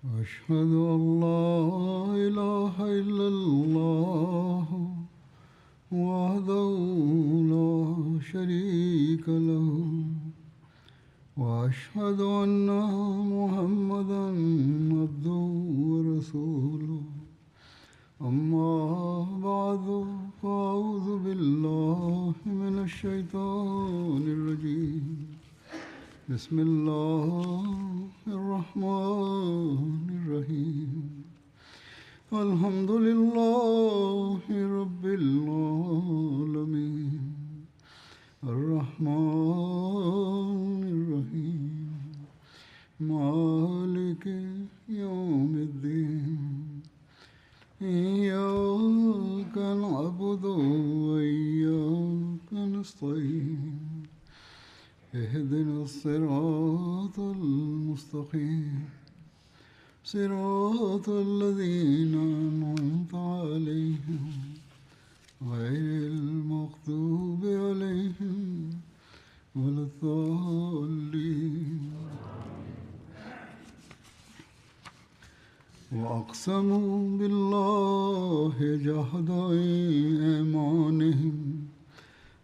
أشهد أن لا إله إلا الله وحده لا شريك له وأشهد أن محمدا عبده ورسوله أما بعد فأعوذ بالله من الشيطان الرجيم بسم الله الرحمن الرحيم الحمد لله رب العالمين الرحمن الرحيم مالك يوم الدين إياك نعبد وإياك نستعين اهدنا الصراط المستقيم صراط الذين أنعمت عليهم غير المغضوب عليهم ولا الضالين وأقسموا بالله جهد أيمانهم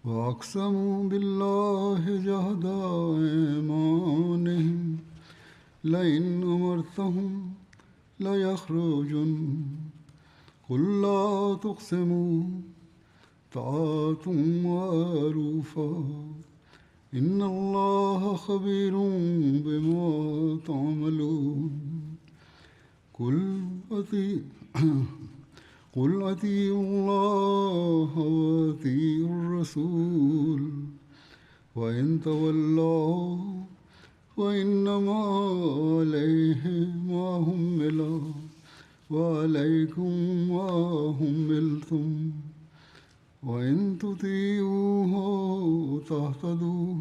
وأقسموا بالله جهد أيمانهم لئن أمرتهم ليخرجن قل لا تقسموا طاعة معروفة إن الله خبير بما تعملون قل أطيعوا الله وأطيعوا الرسول وإن تولوا فإنما عليه ما حمل وعليكم ما حملتم وإن تطيعوه تهتدوا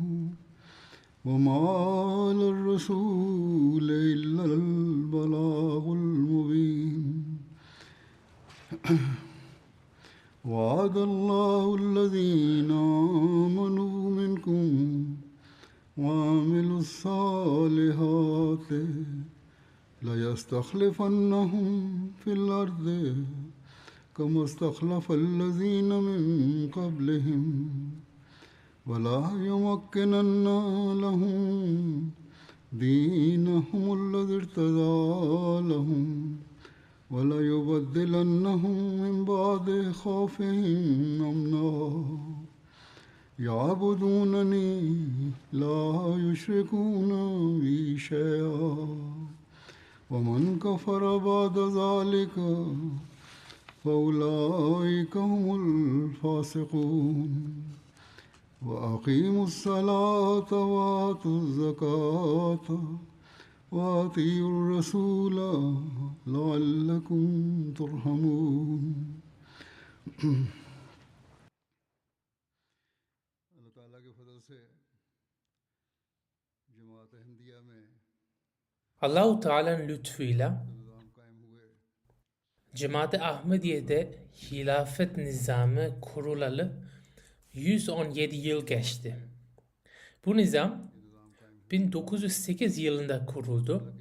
وما على الرسول إلا البلاغ المبين وعد الله الذين آمنوا منكم وعملوا الصالحات ليستخلفنهم في الأرض كما استخلف الذين من قبلهم ولا يمكنن لهم دينهم الذي ارتضى لهم ولا يبدلنهم من بعد خوفهم أمنا يعبدونني لا يشركون بي شيئا ومن كفر بعد ذلك فأولئك هم الفاسقون وأقيموا الصلاة وآتوا الزكاة وأطيعوا الرسول لعلكم ترحمون اللہ تعالیٰ کے فضل سے جماعت احمدیہ میں Allah-u Teala'nın lütfuyla نظام قائم ہوئے Cemaat-i Ahmediye'de hilafet nizamı kurulalı 117 yıl geçti. Bu nizam 1908 yılında kuruldu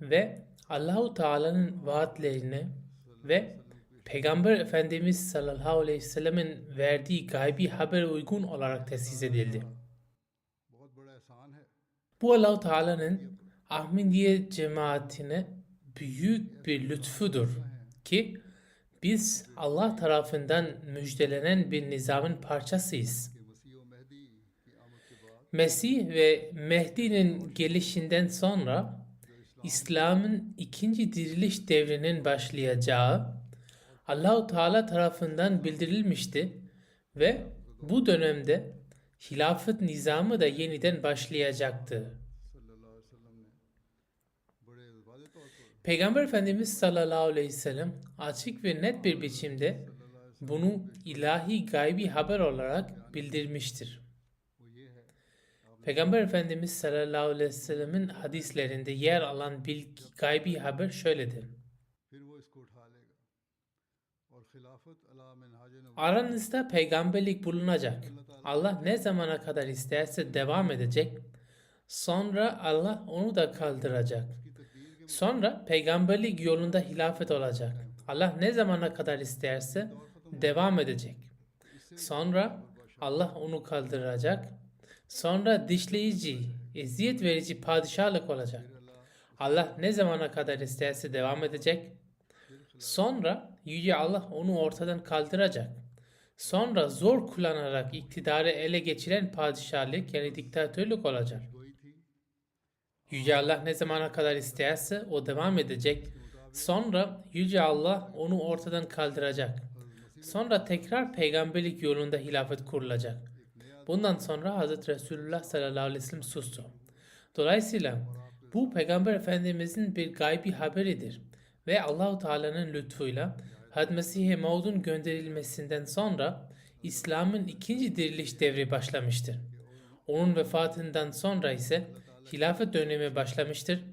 ve Allah-u Teala'nın vaatlerini ve Peygamber Efendimiz sallallahu aleyhi ve sellemin verdiği gaybi habere uygun olarak tesis edildi. بہت بڑا احسان ہے Bu Allah-u Teala'nın Ahmediye cemaatine büyük bir lütfudur ki biz Allah tarafından müjdelenen bir nizamın parçasıyız. کہ مسیح و مہدی کی آمد کے بعد Mesih ve Mehdi'nin gelişinden sonra İslam'ın ikinci diriliş devrinin başlayacağı Allah-u Teala tarafından bildirilmişti ve bu dönemde hilafet nizamı da yeniden başlayacaktı. صلی اللہ علیہ وسلم نے بڑے واضح طور پر Peygamber Efendimiz sallallahu aleyhi ve sellem açık ve net bir biçimde bunu ilahi gaybi haber olarak bildirmiştir. وہ یہ ہے Peygamber Efendimiz sallallahu aleyhi ve sellemin hadislerinde yer alan gaybi haber şöyledir. پھر وہ اس کو اٹھا لے گا اور خلافت علی منہاج نبوت Aranızda peygamberlik bulunacak. Allah ne zamana kadar isterse devam edecek. Sonra Allah onu da kaldıracak. Sonra peygamberlik yolunda hilafet olacak. Allah ne zamana kadar isterse devam edecek. Sonra Allah onu kaldıracak. Sonra dişleyici, eziyet verici padişahlık olacak. Allah ne zamana kadar isterse devam edecek. Sonra Yüce Allah onu ortadan kaldıracak. Sonra zor kullanarak iktidarı ele geçiren padişahlık yani diktatörlük olacak. Yüce Allah ne zamana kadar isterse o devam edecek. Sonra Yüce Allah onu ortadan kaldıracak. Sonra tekrar peygamberlik yolunda hilafet kurulacak. Bundan sonra Hz. Resulullah sallallahu aleyhi ve sellem sustu. Dolayısıyla bu Peygamber Efendimizin bir gaybi haberidir ve Allahu Teala'nın lütfuyla Hz. Mesih-i Maud'un gönderilmesinden sonra İslam'ın ikinci diriliş devri başlamıştır. Onun vefatından sonra ise hilafet dönemi başlamıştır.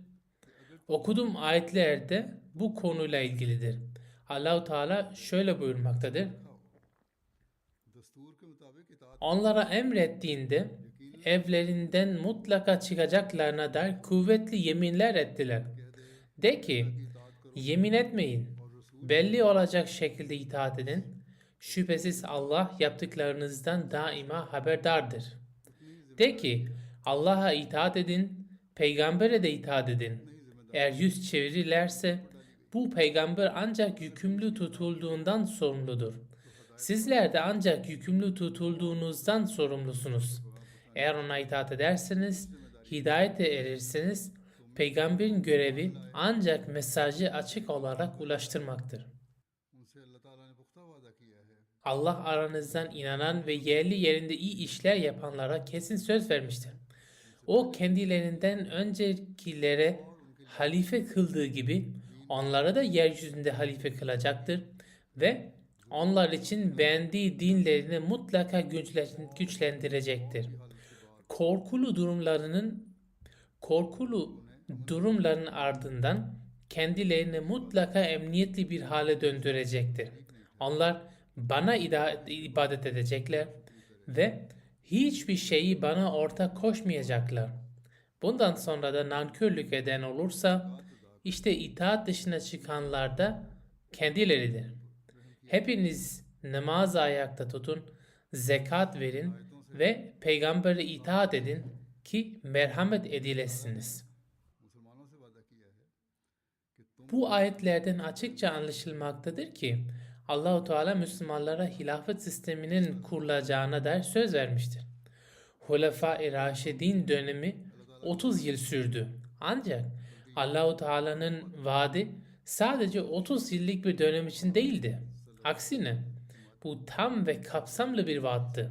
Okuduğum ayetlerde bu konuyla ilgilidir. Allahu Teala şöyle buyurmaktadır. Onlara emrettiğinde evlerinden mutlaka çıkacaklarına dair kuvvetli yeminler ettiler. De ki, yemin etmeyin, belli olacak şekilde itaat edin. Şüphesiz Allah yaptıklarınızdan daima haberdardır. De ki, Allah'a itaat edin, peygambere de itaat edin. Eğer yüz çevirirlerse, bu peygamber ancak yükümlü tutulduğundan sorumludur. Sizler de ancak yükümlü tutulduğunuzdan sorumlusunuz. Eğer ona itaat ederseniz, hidayete erirseniz, peygamberin görevi ancak mesajı açık olarak ulaştırmaktır. Allah aranızdan inanan ve yerli yerinde iyi işler yapanlara kesin söz vermiştir. O kendilerinden öncekilere halife kıldığı gibi onlara da yeryüzünde halife kılacaktır ve onlar için beğendiği dinlerini mutlaka güçlendirecektir. Korkulu durumların ardından kendilerini mutlaka emniyetli bir hale döndürecektir. Onlar bana ibadet edecekler ve hiçbir şeyi bana ortak koşmayacaklar. Bundan sonra da nankörlük eden olursa işte itaat dışına çıkanlar da kendileridir. Hepiniz namazı ayakta tutun, zekat verin ve peygambere itaat edin ki merhamet edilesiniz. Bu ayetlerden açıkça anlaşılmaktadır ki Allahu Teala Müslümanlara hilafet sisteminin kurulacağına dair söz vermiştir. Hulefai Raşidin dönemi 30 yıl sürdü. Ancak Allahu Teala'nın vaadi sadece 30 yıllık bir dönem için değildi. Aksine bu tam ve kapsamlı bir vaattı.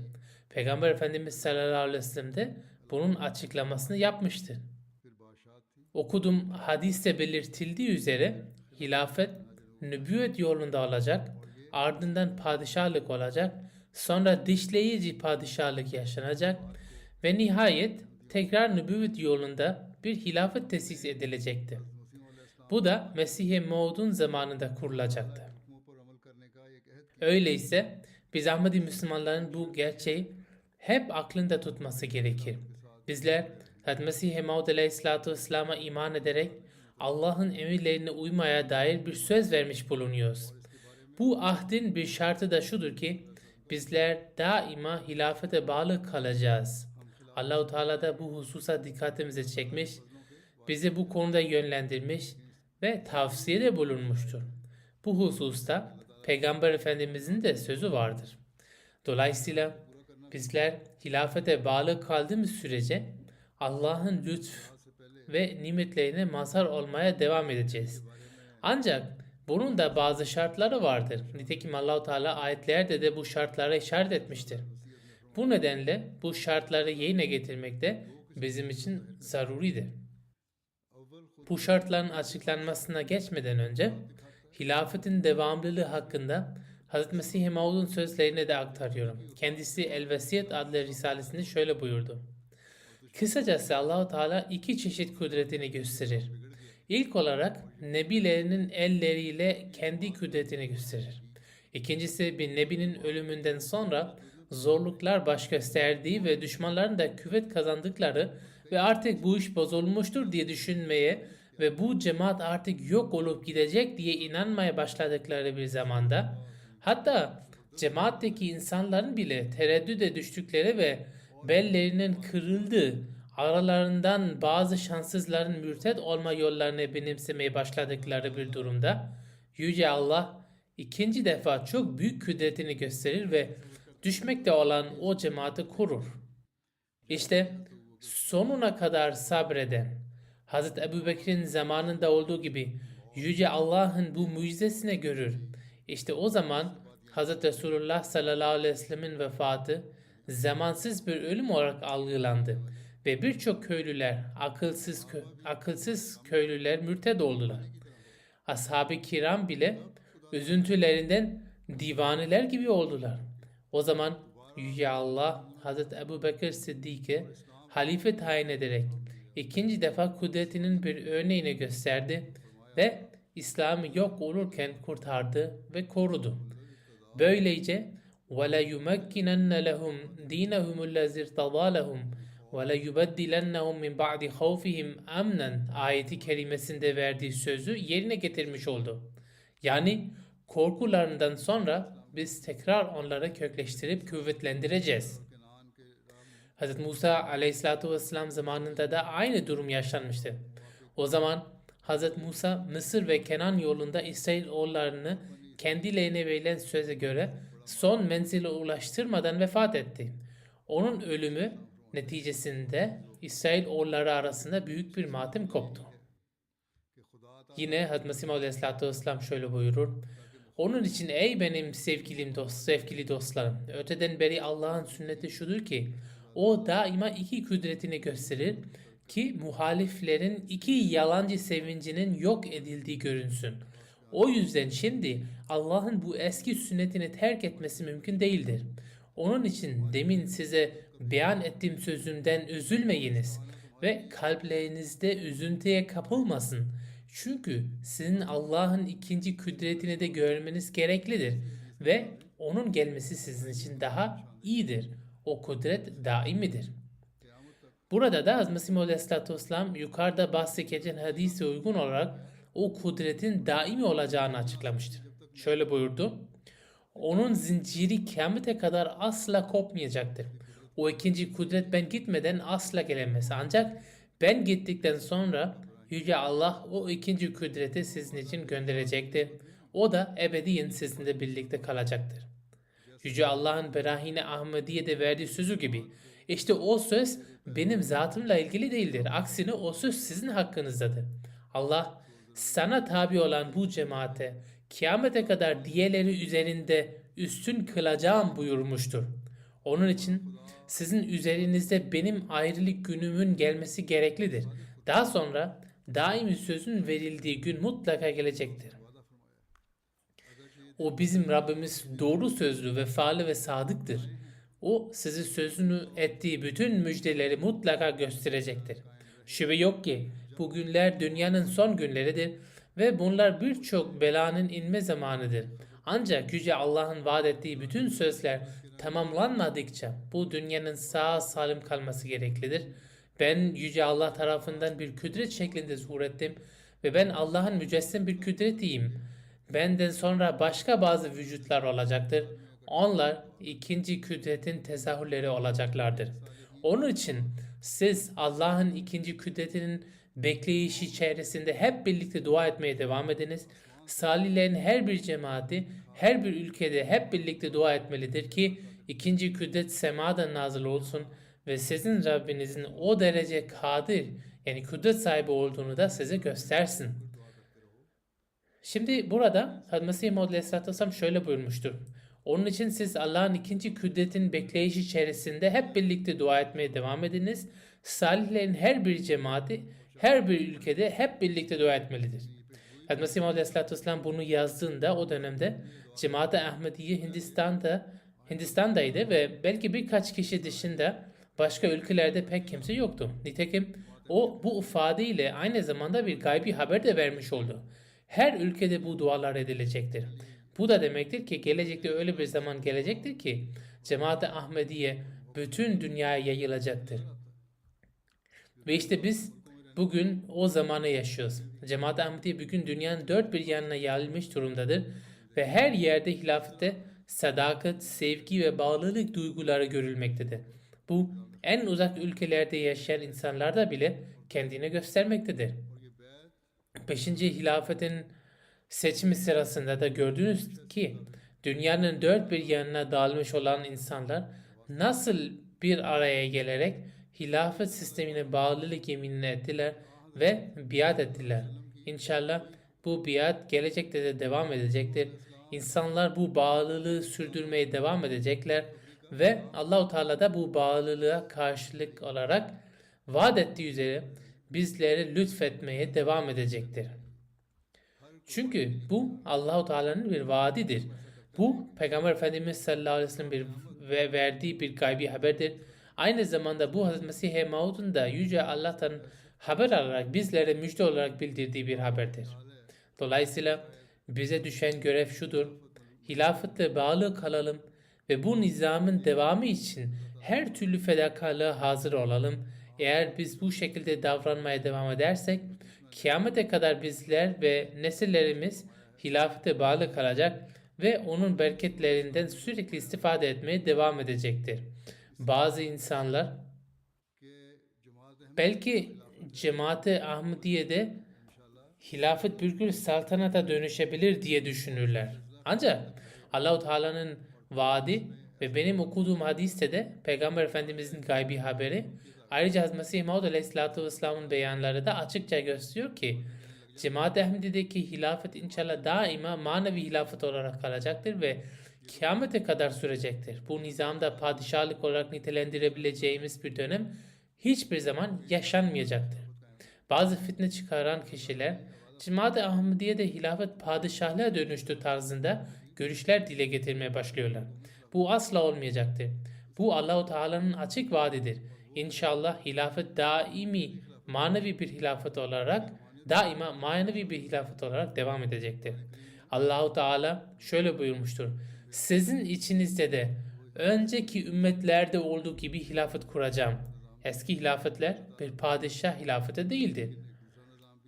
Peygamber Efendimiz sallallahu aleyhi ve sellem de bunun açıklamasını yapmıştır. Okudum hadiste belirtildiği üzere hilafet nübüvvet yolunda olacak, ardından padişahlık olacak, sonra dişleyici padişahlık yaşanacak ve nihayet tekrar nübüvvet yolunda bir hilafet tesis edilecekti. Bu da Mesih-i Maud'un zamanında kurulacaktı. Öyleyse biz Ahmedi Müslümanların bu gerçeği hep aklında tutması gerekir. Bizler Hz. Mesih-i Maud Aleyhisselatü Vesselam'a iman ederek Allah'ın emirlerine uymaya dair bir söz vermiş bulunuyoruz. Bu ahdin bir şartı da şudur ki bizler daima hilafete bağlı kalacağız. Allah-u Teala da bu hususa dikkatimizi çekmiş, bizi bu konuda yönlendirmiş ve tavsiyede bulunmuştur. Bu hususta Peygamber Efendimizin de sözü vardır. Dolayısıyla bizler hilafete bağlı kaldığımız sürece Allah'ın lütf ve nimetlerine mazhar olmaya devam edeceğiz. Ancak bunun da bazı şartları vardır. Nitekim Allah-u Teala ayetlerde de bu şartlara işaret etmiştir. Bu nedenle bu şartları yerine getirmek de bizim için zaruridir. Bu şartların açıklanmasına geçmeden önce hilafetin devamlılığı hakkında Hz. Mesih-i Maud'un sözlerini de aktarıyorum. Kendisi El-Vesiyet adlı risalesinde şöyle buyurdu. Kısacası Allah-u Teala iki çeşit kudretini gösterir. İlk olarak nebilerinin elleriyle kendi kudretini gösterir. İkincisi bir nebinin ölümünden sonra zorluklar baş gösterdiği ve düşmanların da kuvvet kazandıkları ve artık bu iş bozulmuştur diye düşünmeye ve bu cemaat artık yok olup gidecek diye inanmaya başladıkları bir zamanda, hatta cemaatteki insanların bile tereddüde düştükleri ve bellerinin kırıldığı, aralarından bazı şanssızların mürted olma yollarını benimsemeye başladıkları bir durumda, Yüce Allah ikinci defa çok büyük kudretini gösterir ve düşmekte olan o cemaati korur. İşte sonuna kadar sabreden, Hz. Ebu Bekir'in zamanında olduğu gibi Yüce Allah'ın bu mucizesine görür. İşte o zaman Hz. Resulullah sallallahu aleyhi ve sellemin vefatı zamansız bir ölüm olarak algılandı ve birçok köylüler, akılsız köylüler mürted oldular. Ashab-ı kiram bile üzüntülerinden divaneler gibi oldular. O zaman Yüce Allah Hazreti Ebu Bekir Sıddık'ı halife tayin ederek ikinci defa kudretinin bir örneğini gösterdi ve İslam'ı yok olurken kurtardı ve korudu. Böylece وَلَا يُمَكِّنَنَّ لَهُمْ دِينَهُمُ الَّذِي ارْتَضَى لَهُمْ وَلَا يُبَدِّلَنَّهُمْ مِنْ بَعْدِ خَوْفِهِمْ اَمْنًا ayeti kerimesinde verdiği sözü yerine getirmiş oldu. Yani korkularından sonra biz tekrar onları kökleştirip kuvvetlendireceğiz. Hz. Musa aleyhissalatu vesselam zamanında da aynı durum yaşanmıştı. O zaman Hz. Musa Mısır ve Kenan yolunda İsrailoğullarını kendilerine verilen söze göre son menzile ulaştırmadan vefat etti. Onun ölümü neticesinde İsrailoğulları arasında büyük bir matem koptu. Yine Hz. Mesih aleyhissalatu vesselam şöyle buyurur. Onun için ey benim sevgili dostlarım, öteden beri Allah'ın sünneti şudur ki, o daima iki kudretini gösterir ki muhaliflerin iki yalancı sevincinin yok edildiği görünsün. O yüzden şimdi Allah'ın bu eski sünnetini terk etmesi mümkün değildir. Onun için demin size beyan ettiğim sözümden üzülmeyiniz ve kalplerinizde üzüntüye kapılmasın. Çünkü sizin Allah'ın ikinci kudretini de görmeniz gereklidir ve onun gelmesi sizin için daha iyidir. O kudret daimidir. Burada da Hz. Mesih aleyhissalatu vesselam yukarıda bahsi geçen hadise uygun olarak o kudretin daimi olacağını açıklamıştır. Şöyle buyurdu. Onun zinciri kıyamete kadar asla kopmayacaktır. O ikinci kudret ben gitmeden asla gelemez. Ancak ben gittikten sonra Yüce Allah o ikinci kudreti sizin için gönderecektir. O da ebediyen sizinle birlikte kalacaktır. Yüce Allah'ın Berahine Ahmediye'de verdiği sözü gibi. İşte o söz benim zatımla ilgili değildir. Aksine o söz sizin hakkınızdadır. Allah sana tabi olan bu cemaate kıyamete kadar diğerleri üzerinde üstün kılacağım buyurmuştur. Onun için sizin üzerinizde benim ayrılık günümün gelmesi gereklidir. Daha sonra daimi sözün verildiği gün mutlaka gelecektir. O bizim Rabbimiz doğru sözlü, vefalı ve sadıktır. O sizi sözünü ettiği bütün müjdeleri mutlaka gösterecektir. Şüphe yok ki bu günler dünyanın son günleridir ve bunlar birçok belanın inme zamanıdır. Ancak Yüce Allah'ın vaat ettiği bütün sözler tamamlanmadıkça bu dünyanın sağ salim kalması gereklidir. Ben Yüce Allah tarafından bir kudret şeklinde zuhur ettim ve ben Allah'ın mücessem bir kudretiyim. Benden sonra başka bazı vücutlar olacaktır. Onlar ikinci kudretin tezahürleri olacaklardır. Onun için siz Allah'ın ikinci kudretinin bekleyişi içerisinde hep birlikte dua etmeye devam ediniz. Salihlerin her bir cemaati, her bir ülkede hep birlikte dua etmelidir ki ikinci kudret semadan nazil olsun ve sizin Rabbinizin o derece kadir yani kudret sahibi olduğunu da size göstersin. Şimdi burada Mesih Maud Aleyhisselatü Vesselam şöyle buyurmuştur. Onun için siz Allah'ın ikinci kudretin bekleyişi içerisinde hep birlikte dua etmeye devam ediniz. Salihlerin her bir cemaati, her bir ülkede hep birlikte dua etmelidir. Mesih Maud Aleyhisselatü Vesselam bunu yazdığında o dönemde Cemaat-i Ahmediye Hindistan'daydı ve belki birkaç kişi dışında başka ülkelerde pek kimse yoktu. Nitekim o bu ifadeyle aynı zamanda bir gaybi haber de vermiş oldu. Her ülkede bu dualar edilecektir. Bu da demektir ki gelecekte öyle bir zaman gelecektir ki Cemaat-i Ahmediye bütün dünyaya yayılacaktır. Ve işte biz bugün o zamanı yaşıyoruz. Cemaat-i Ahmediye bugün dünyanın dört bir yanına yayılmış durumdadır ve her yerde hilafete sadakat, sevgi ve bağlılık duyguları görülmektedir. Bu en uzak ülkelerde yaşayan insanlarda bile kendini göstermektedir. 5. hilafetin seçimi sırasında da gördünüz ki dünyanın dört bir yanına dağılmış olan insanlar nasıl bir araya gelerek hilafet sistemine bağlılık yeminini ettiler ve biat ettiler. İnşallah bu biat gelecekte de devam edecektir. İnsanlar bu bağlılığı sürdürmeye devam edecekler ve Allahu Teala da bu bağlılığa karşılık olarak vaat ettiği üzere bizlere lütfetmeye devam edecektir. Çünkü bu Allahu Teala'nın bir vaadidir. Bu Peygamber Efendimiz sallallahu aleyhi ve sellem verdiği bir gaybi haberdir. Aynı zamanda bu Hazreti Mesih-i Maud'un da Yüce Allah'tan haber alarak bizlere müjde olarak bildirdiği bir haberdir. Dolayısıyla bize düşen görev şudur: hilafetle bağlı kalalım ve bu nizamın devamı için her türlü fedakarlığa hazır olalım. Eğer biz bu şekilde davranmaya devam edersek, kıyamete kadar bizler ve nesillerimiz hilafete bağlı kalacak ve onun bereketlerinden sürekli istifade etmeye devam edecektir. Bazı insanlar belki Cemaat-i Ahmediye'de hilafet bir gün saltanata dönüşebilir diye düşünürler. Ancak Allahu Teala'nın vaadi ve benim okuduğum hadiste de Peygamber Efendimizin gaybi haberi, ayrıca Hazreti Mesih Maud Aleyhisselatü Vesselam'ın beyanları da açıkça gösteriyor ki Cemaat-i Ahmediye'deki hilafet inşallah daima manevi hilafet olarak kalacaktır ve kıyamete kadar sürecektir. Bu nizamda padişahlık olarak nitelendirebileceğimiz bir dönem hiçbir zaman yaşanmayacaktır. Bazı fitne çıkaran kişiler Cemaat-i Ahmediye'de hilafet padişahlığa dönüştü tarzında görüşler dile getirmeye başlıyorlar. Bu asla olmayacaktır. Bu Allahu Teala'nın açık vaadidir. İnşallah hilafet manevi bir hilafet olarak devam edecektir. Allahu Teala şöyle buyurmuştur: sizin içinizde de önceki ümmetlerde olduğu gibi hilafet kuracağım. Eski hilafetler bir padişah hilafeti değildi.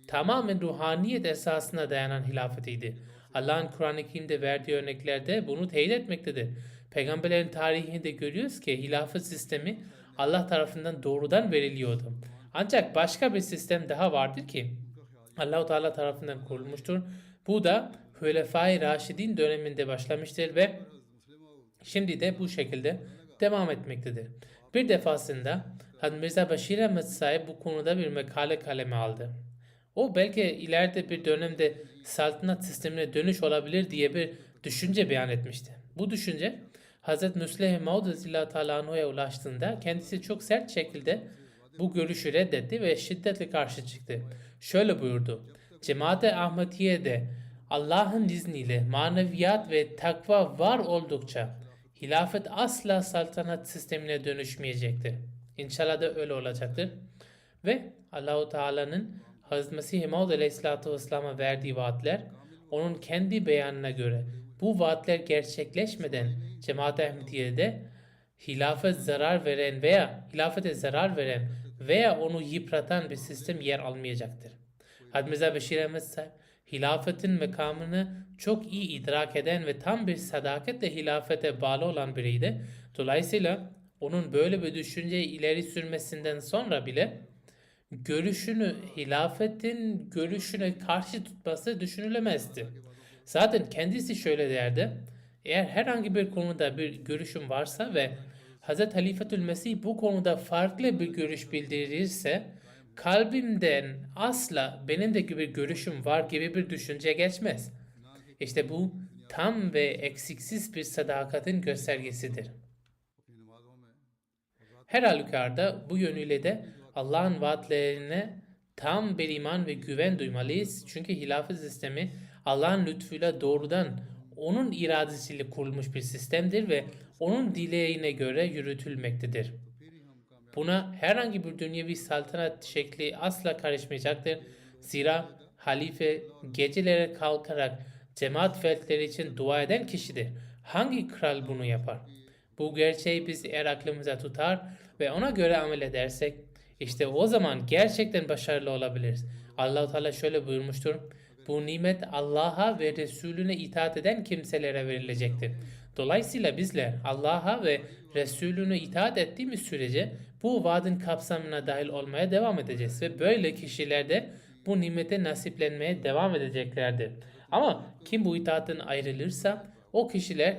Tamamen ruhaniyet esasına dayanan hilafetiydi. Allah'ın Kur'an-ı Kerim'de verdiği örneklerde bunu teyit etmektedir. Peygamberlerin tarihinde görüyoruz ki hilafet sistemi Allah tarafından doğrudan veriliyordu. Ancak başka bir sistem daha vardır ki Allah-u Teala tarafından kurulmuştur. Bu da Hülefai Raşidin döneminde başlamıştır ve şimdi de bu şekilde devam etmektedir. Bir defasında Hazreti Mirza Beşir Ahmet Sahip bu konuda bir makale kaleme aldı. O belki ileride bir dönemde saltanat sistemine dönüş olabilir diye bir düşünce beyan etmişti. Bu düşünce Hazreti Müslim Maud Radıyallahu Teala Anhu'ya ulaştığında kendisi çok sert şekilde bu görüşü reddetti ve şiddetle karşı çıktı. Şöyle buyurdu: Cemaat-i Ahmediye'de Allah'ın izniyle maneviyat ve takva var oldukça hilafet asla saltanat sistemine dönüşmeyecektir. İnşallah da öyle olacaktır. Ve Allahu Teala'nın Hazreti Mesih Maud Aleyhisselatü Vesselam'a verdiği vaatler, onun kendi beyanına göre bu vaatler gerçekleşmeden Cemaat-i Ahmediye'de hilafete zarar veren veya onu yıpratan bir sistem yer almayacaktır. Hazreti Mirza Beşir Ahmet Sahip hilafetin mekamını çok iyi idrak eden ve tam bir sadakatle hilafete bağlı olan biriydi. Dolayısıyla onun böyle bir düşünceyi ileri sürmesinden sonra bile hilafetin görüşüne karşı tutması düşünülemezdi. Zaten kendisi şöyle derdi: eğer herhangi bir konuda bir görüşüm varsa ve Hz. Halifetül Mesih bu konuda farklı bir görüş bildirirse, kalbimden asla benim de bir görüşüm var gibi bir düşünce geçmez. İşte bu tam ve eksiksiz bir sadakatin göstergesidir. Her halükarda bu yönüyle de Allah'ın vaatlerine tam bir iman ve güven duymalıyız. Çünkü hilafet sistemi Allah'ın lütfuyla doğrudan onun iradesiyle kurulmuş bir sistemdir ve onun dileğine göre yürütülmektedir. Buna herhangi bir dünyevi saltanat şekli asla karışmayacaktır. Zira halife gecelere kalkarak cemaat fertleri için dua eden kişidir. Hangi kral bunu yapar? Bu gerçeği biz eğer aklımıza tutar ve ona göre amel edersek, İşte o zaman gerçekten başarılı olabiliriz. Allah-u Teala şöyle buyurmuştur. Bu nimet Allah'a ve Resulüne itaat eden kimselere verilecektir. Dolayısıyla bizler Allah'a ve Resulüne itaat ettiğimiz sürece bu vaadin kapsamına dahil olmaya devam edeceğiz ve böyle kişiler de bu nimete nasiplenmeye devam edeceklerdir. Ama kim bu itaatten ayrılırsa o kişiler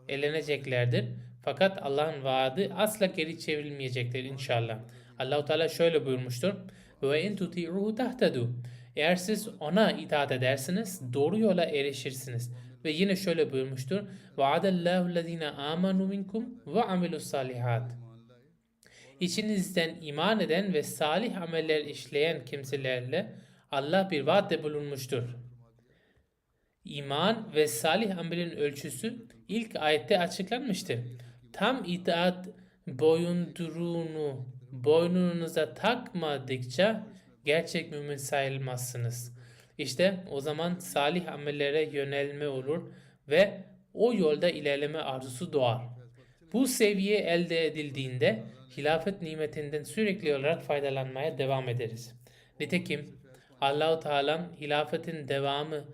eleneceklerdir. Fakat Allah'ın vaadi asla geri çevrilmeyecektir inşallah. Allah-u Teala şöyle buyurmuştur. Ve in tuti'uhu tahtadu. Eğer siz ona itaat edersiniz doğru yola erişirsiniz. Ve yine şöyle buyurmuştur. Va'adallahu allazina amanu minkum ve amilus salihat. İçinizden iman eden ve salih ameller işleyen kimselerle Allah bir vaatte bulunmuştur. İman ve salih amelin ölçüsü ilk ayette açıklanmıştır. Tam itaat boynunuza takmadıkça gerçek mümin sayılmazsınız. İşte o zaman salih amellere yönelme olur ve o yolda ilerleme arzusu doğar. Bu seviye elde edildiğinde hilafet nimetinden sürekli olarak faydalanmaya devam ederiz. Nitekim Allah-u Teala hilafetin devamı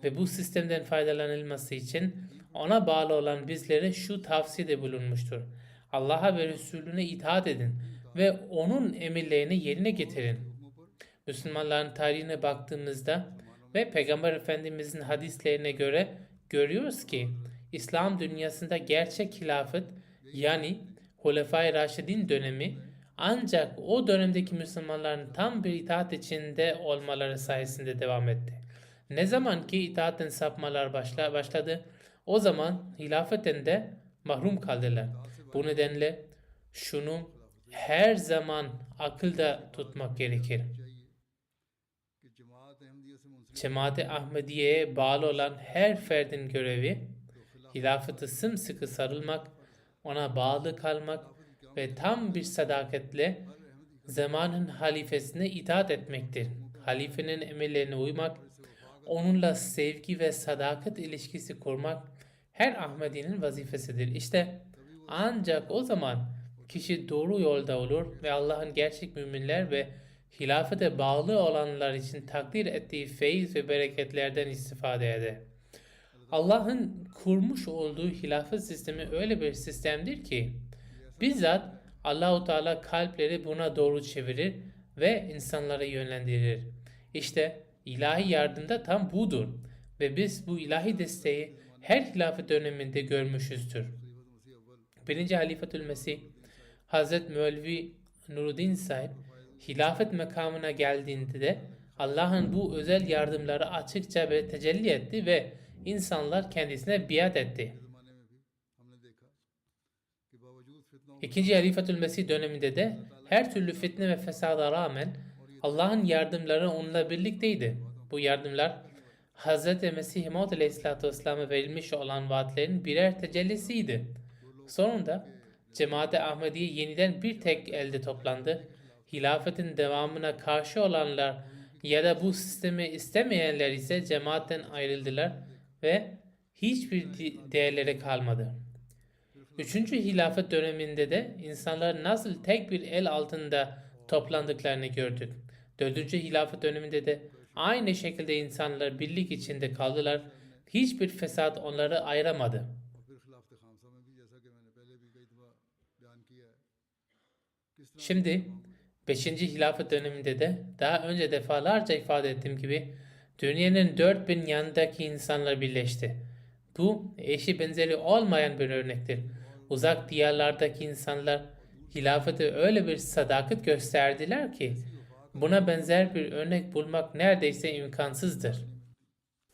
ve bu sistemden faydalanılması için ona bağlı olan bizlere şu tavsiyede bulunmuştur. Allah'a ve Resulüne itaat edin ve onun emirlerini yerine getirin. Müslümanların tarihine baktığımızda ve Peygamber Efendimizin hadislerine göre görüyoruz ki İslam dünyasında gerçek hilafet yani Hulefai Raşidin dönemi ancak o dönemdeki Müslümanların tam bir itaat içinde olmaları sayesinde devam etti. Ne zaman ki itaatten sapmalar başladı, o zaman hilafetten de mahrum kaldılar. Bu nedenle şunu her zaman akılda tutmak gerekir. Cemaat-i Ahmediye'ye bağlı olan her ferdin görevi, hilafete sımsıkı sarılmak, ona bağlı kalmak ve tam bir sadakatle zamanın halifesine itaat etmektir. Halifenin emirlerine uymak, onunla sevgi ve sadakat ilişkisi kurmak her Ahmedi'nin vazifesidir. İşte ancak o zaman kişi doğru yolda olur ve Allah'ın gerçek müminler ve hilafete bağlı olanlar için takdir ettiği feyiz ve bereketlerden istifade eder. Allah'ın kurmuş olduğu hilafet sistemi öyle bir sistemdir ki bizzat Allah-u Teala kalpleri buna doğru çevirir ve insanları yönlendirir. İşte ilahi yardım da tam budur ve biz bu ilahi desteği her hilafet döneminde görmüşüzdür. 1. Halifetülmesih Hazreti Mevlevi Nuruddin Said hilafet makamına geldiğinde de Allah'ın bu özel yardımları açıkça ve tecelli etti ve insanlar kendisine biat etti. 2. Halifetülmesih döneminde de her türlü fitne ve fesada rağmen Allah'ın yardımları onunla birlikteydi. Bu yardımlar Hz. Mesih Maud Aleyhisselatü Vesselam'a verilmiş olan vaatlerin birer tecellisiydi. Sonunda Cemaat-i Ahmediye yeniden bir tek elde toplandı. Hilafetin devamına karşı olanlar ya da bu sistemi istemeyenler ise cemaatten ayrıldılar ve hiçbir değerleri kalmadı. 3. hilafet döneminde de insanlar nasıl tek bir el altında toplandıklarını gördük. 4. hilafet döneminde de aynı şekilde insanlar birlik içinde kaldılar. Hiçbir fesat onları ayıramadı. Şimdi 5. hilafet döneminde de daha önce defalarca ifade ettiğim gibi dünyanın 4000 yanındaki insanlar birleşti. Bu eşi benzeri olmayan bir örnektir. Uzak diyarlardaki insanlar hilafete öyle bir sadakat gösterdiler ki buna benzer bir örnek bulmak neredeyse imkansızdır.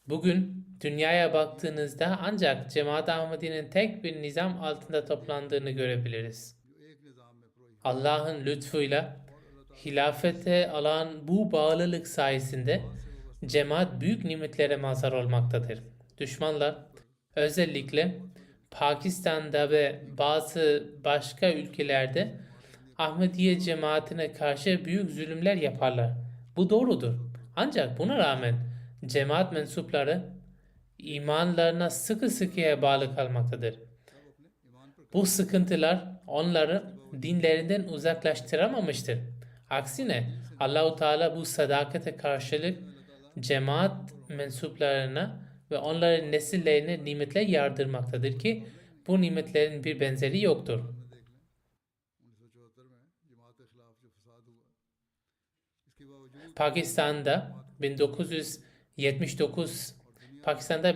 Bugün dünyaya baktığınızda ancak Cemaat-i Ahmediye'nin tek bir nizam altında toplandığını görebiliriz. Allah'ın lütfuyla hilafete alan bu bağlılık sayesinde cemaat büyük nimetlere mazhar olmaktadır. Düşmanlar özellikle Pakistan'da ve bazı başka ülkelerde Ahmediye cemaatine karşı büyük zulümler yaparlar. Bu doğrudur. Ancak buna rağmen cemaat mensupları imanlarına sıkı sıkıya bağlı kalmaktadır. Bu sıkıntılar onları dinlerinden uzaklaştıramamıştır. Aksine Allahu Teala bu sadakate karşılık cemaat mensuplarına ve onların nesillerine nimetler yağdırmaktadır ki bu nimetlerin bir benzeri yoktur. Pakistan'da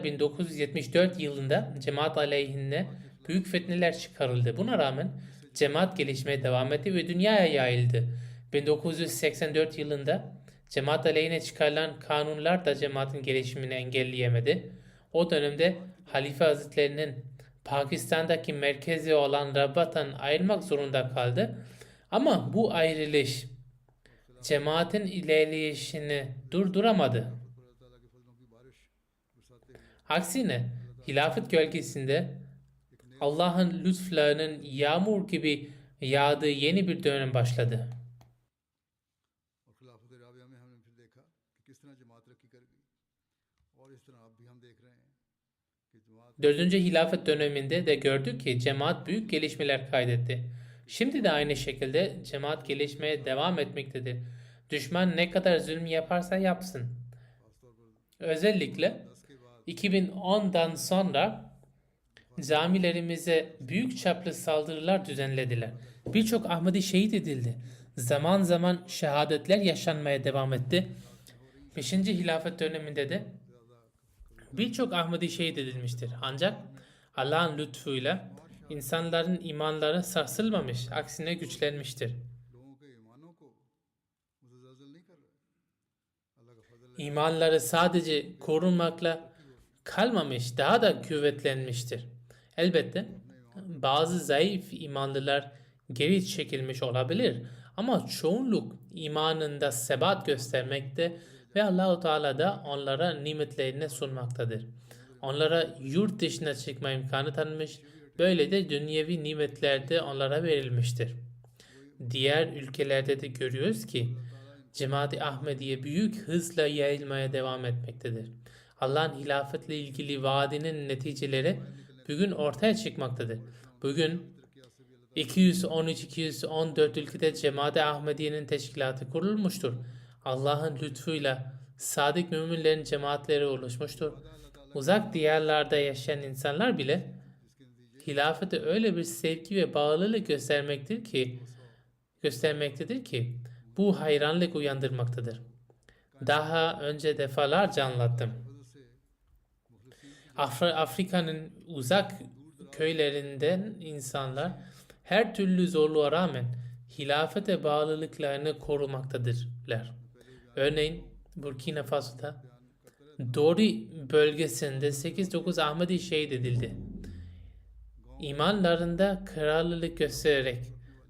1974 yılında cemaat aleyhine büyük fitneler çıkarıldı. Buna rağmen cemaat gelişmeye devam etti ve dünyaya yayıldı. 1984 yılında cemaat aleyhine çıkarılan kanunlar da cemaatin gelişimini engelleyemedi. O dönemde Halife Hazretleri'nin Pakistan'daki merkezi olan Rab'tan ayrılmak zorunda kaldı. Ama bu ayrılış cemaatin ilerleyişini durduramadı. Aksine hilafet gölgesinde Allah'ın lütflarının yağmur gibi yağdığı yeni bir dönem başladı. 4. hilafet döneminde de gördük ki cemaat büyük gelişmeler kaydetti. Şimdi de aynı şekilde cemaat gelişmeye devam etmektedir. Düşman ne kadar zulüm yaparsa yapsın. Özellikle 2010'dan sonra camilerimize büyük çaplı saldırılar düzenlediler. Birçok Ahmadi şehit edildi. Zaman zaman şehadetler yaşanmaya devam etti. 5. hilafet döneminde de birçok Ahmadi şehit edilmiştir. Ancak Allah'ın lütfuyla insanların imanları sarsılmamış, aksine güçlenmiştir. İmanları sadece korunmakla kalmamış, daha da kuvvetlenmiştir. Elbette bazı zayıf imanlılar geri çekilmiş olabilir ama çoğunluk imanında sebat göstermekte ve Allah-u Teala da onlara nimetlerini sunmaktadır. Onlara yurt dışına çıkma imkanı tanınmış, böyle de dünyevi nimetler de onlara verilmiştir. Diğer ülkelerde de görüyoruz ki Cemaat-i Ahmediye büyük hızla yayılmaya devam etmektedir. Allah'ın hilafetle ilgili vaadinin neticeleri bugün ortaya çıkmaktadır. Bugün 213-214 ülkede Cemaat-i Ahmediye'nin teşkilatı kurulmuştur. Allah'ın lütfuyla sadık müminlerin cemaatleri oluşmuştur. Uzak diyarlarda yaşayan insanlar bile hilafete öyle bir sevgi ve bağlılık göstermektedir ki bu hayranlık uyandırmaktadır. Daha önce defalarca anlattım. Afrika'nın uzak köylerinden insanlar her türlü zorluğa rağmen hilafete bağlılıklarını korumaktadırlar. Örneğin Burkina Faso'da Dori bölgesinde 8-9 Ahmadi şehit edildi. İmanlarında kararlılık göstererek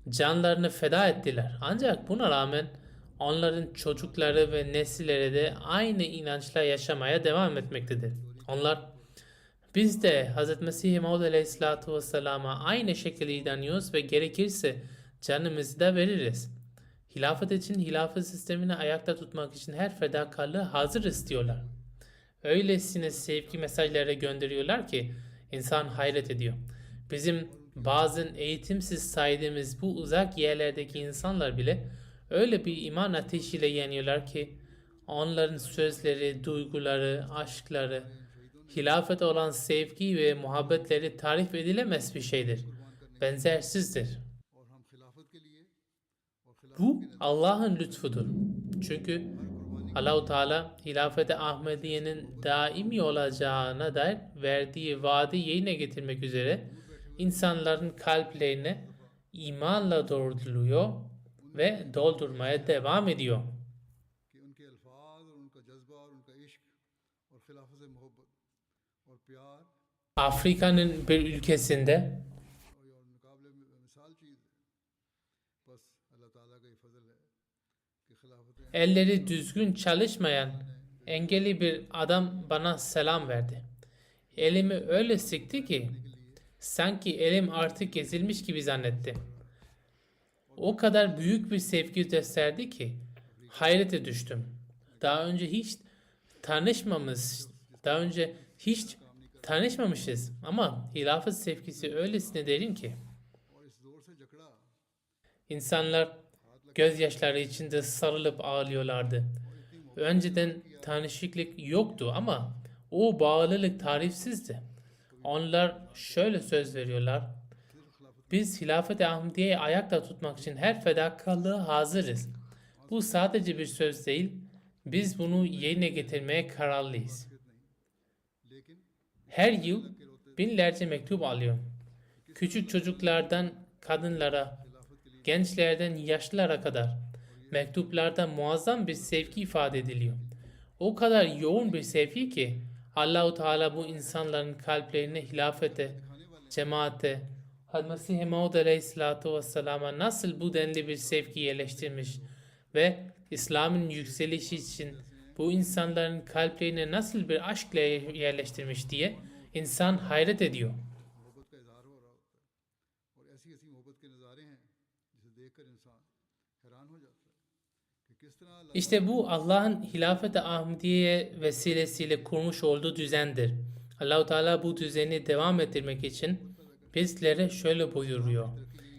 canlarını feda ettiler. Ancak buna rağmen onların çocukları ve nesilleri de aynı inançla yaşamaya devam etmektedir. Onlar biz de Hz. Mesih Maud Aleyhisselatü Vesselam'a aynı şekilde inanıyoruz ve gerekirse canımızı da veririz. Hilafet için, hilafet sistemini ayakta tutmak için her fedakarlığı hazır istiyorlar. Öylesine sevgi mesajları gönderiyorlar ki insan hayret ediyor. Bizim bazen eğitimsiz saydığımız bu uzak yerlerdeki insanlar bile öyle bir iman ateşiyle yanıyorlar ki onların sözleri, duyguları, aşkları, hilafete olan sevgi ve muhabbetleri tarif edilemez bir şeydir. Benzersizdir. Bu Allah'ın lütfudur. Çünkü Allah-u Teala hilafete Ahmediye'nin daimi olacağına dair verdiği vaadi yerine getirmek üzere insanların kalplerini imanla dolduruyor ve doldurmaya devam ediyor. Afrika'nın bir ülkesinde elleri düzgün çalışmayan engelli bir adam bana selam verdi. Elimi öyle sıktı ki sanki elim artık ezilmiş gibi zannetti. O kadar büyük bir sevgi gösterdi ki hayrete düştüm. Daha önce hiç tanışmamışız ama hilafet sevgisi öylesine derin ki insanlar gözyaşları içinde sarılıp ağlıyorlardı. Önceden tanışıklık yoktu ama o bağlılık tarifsizdi. Onlar şöyle söz veriyorlar: biz Hilafet-i Ahmediye'yi ayakta tutmak için her fedakarlığa hazırız. Bu sadece bir söz değil, biz bunu yerine getirmeye kararlıyız. Her yıl binlerce mektup alıyor. Küçük çocuklardan kadınlara, gençlerden yaşlılara kadar mektuplarda muazzam bir sevgi ifade ediliyor. O kadar yoğun bir sevgi ki Allahu Teala bu insanların kalplerine hilafete, cemaate, Hazreti Mesih Maud Aleyhisselatu Vesselam'a nasıl bu denli bir sevgi yerleştirmiş ve İslam'ın yükselişi için bu insanların kalplerine nasıl bir aşkla yerleştirmiş diye insan hayret ediyor. मोहब्बत का इजहार हो रहा होता है और ऐसी ऐसी मोहब्बत के नज़ारे हैं जिसे देखकर इंसान हैरान हो जाता है कि किस तरह अल्लाह İşte bu Allah'ın Hilafet-i Ahmediye vesilesiyle kurmuş olduğu düzendir. Allahu Teala bu düzeni devam ettirmek için bizlere şöyle buyuruyor: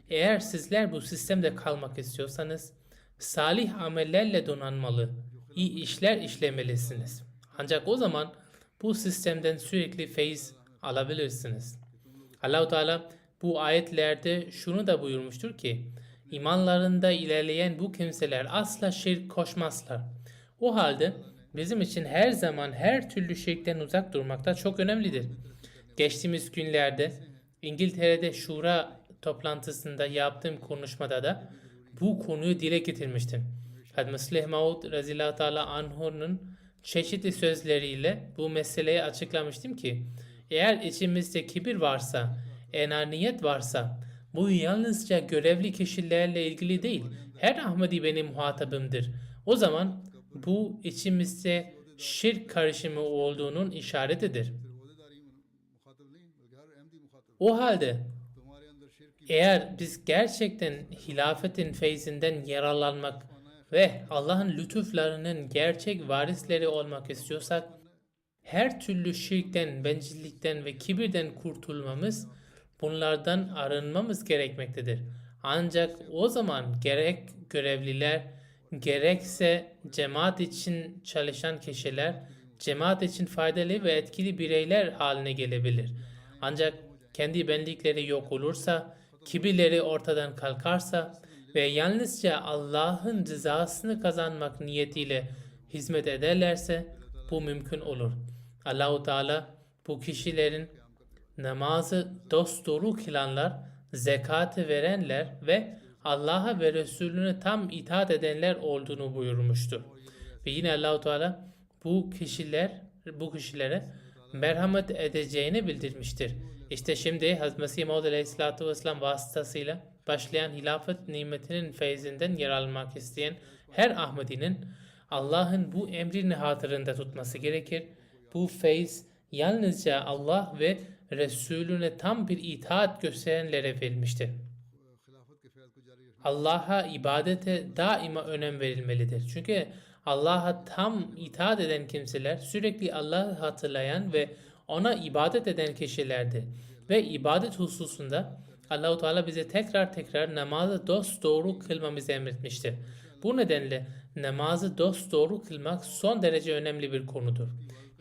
eğer sizler bu sistemde kalmak istiyorsanız salih amellerle donanmalı, iyi işler işlemelisiniz. Ancak o zaman bu sistemden sürekli feyiz alabilirsiniz. Allahu Teala bu ayetlerde şunu da buyurmuştur ki imanlarında ilerleyen bu kimseler asla şirk koşmazlar. O halde bizim için her zaman her türlü şirkten uzak durmak da çok önemlidir. Geçtiğimiz günlerde İngiltere'de Şura toplantısında yaptığım konuşmada da bu konuyu dile getirmiştim. Hazreti Mesih Maud Raziyallahu Teala Anhu'nun çeşitli sözleriyle bu meseleyi açıklamıştım ki eğer içimizde kibir varsa, enaniyet varsa bu yalnızca görevli kişilerle ilgili değil, her Ahmedi benim muhatabımdır. O zaman bu içimizde şirk karışımı olduğunun işaretidir. रोजेदारी मुखातब नहीं बल्कि हर अहमदी मुखातब O halde तुम्हारे अंदर शिर की eğer biz gerçekten hilafetin feyzinden yararlanmak ve Allah'ın lütuflarının gerçek varisleri olmak istiyorsak, her türlü şirkten, bencillikten ve kibirden kurtulmamız, bunlardan arınmamız gerekmektedir. Ancak o zaman gerek görevliler, gerekse cemaat için çalışan kişiler, cemaat için faydalı ve etkili bireyler haline gelebilir. Ancak kendi benlikleri yok olursa, kibirleri ortadan kalkarsa ve yalnızca Allah'ın rızasını kazanmak niyetiyle hizmet ederlerse bu mümkün olur. Allahu Teala bu kişilerin namazı dosdoğru kılanlar, zekatı verenler ve Allah'a ve Resulüne tam itaat edenler olduğunu buyurmuştur. Ve yine Allahu Teala bu kişilere merhamet edeceğini bildirmiştir. İşte şimdi Hazreti Mesih Maud Aleyhisselatü Vesselam vasıtasıyla başlayan hilafet nimetinin feyzinden yararlanmak isteyen her Ahmedi'nin Allah'ın bu emrini hatırında tutması gerekir. Bu feyz yalnızca Allah ve Resulüne tam bir itaat gösterenlere verilmiştir. खिलाफत के फैज़ को जारी रखना Allah'a ibadete daima önem verilmelidir. Çünkü Allah'a tam itaat eden kimseler sürekli Allah'ı hatırlayan ve ona ibadet eden kişilerdir. Ve ibadet hususunda Allahu Teala bize tekrar tekrar namazı dosdoğru kılmamızı emretmiştir. Bu nedenle namazı dosdoğru kılmak son derece önemli bir konudur.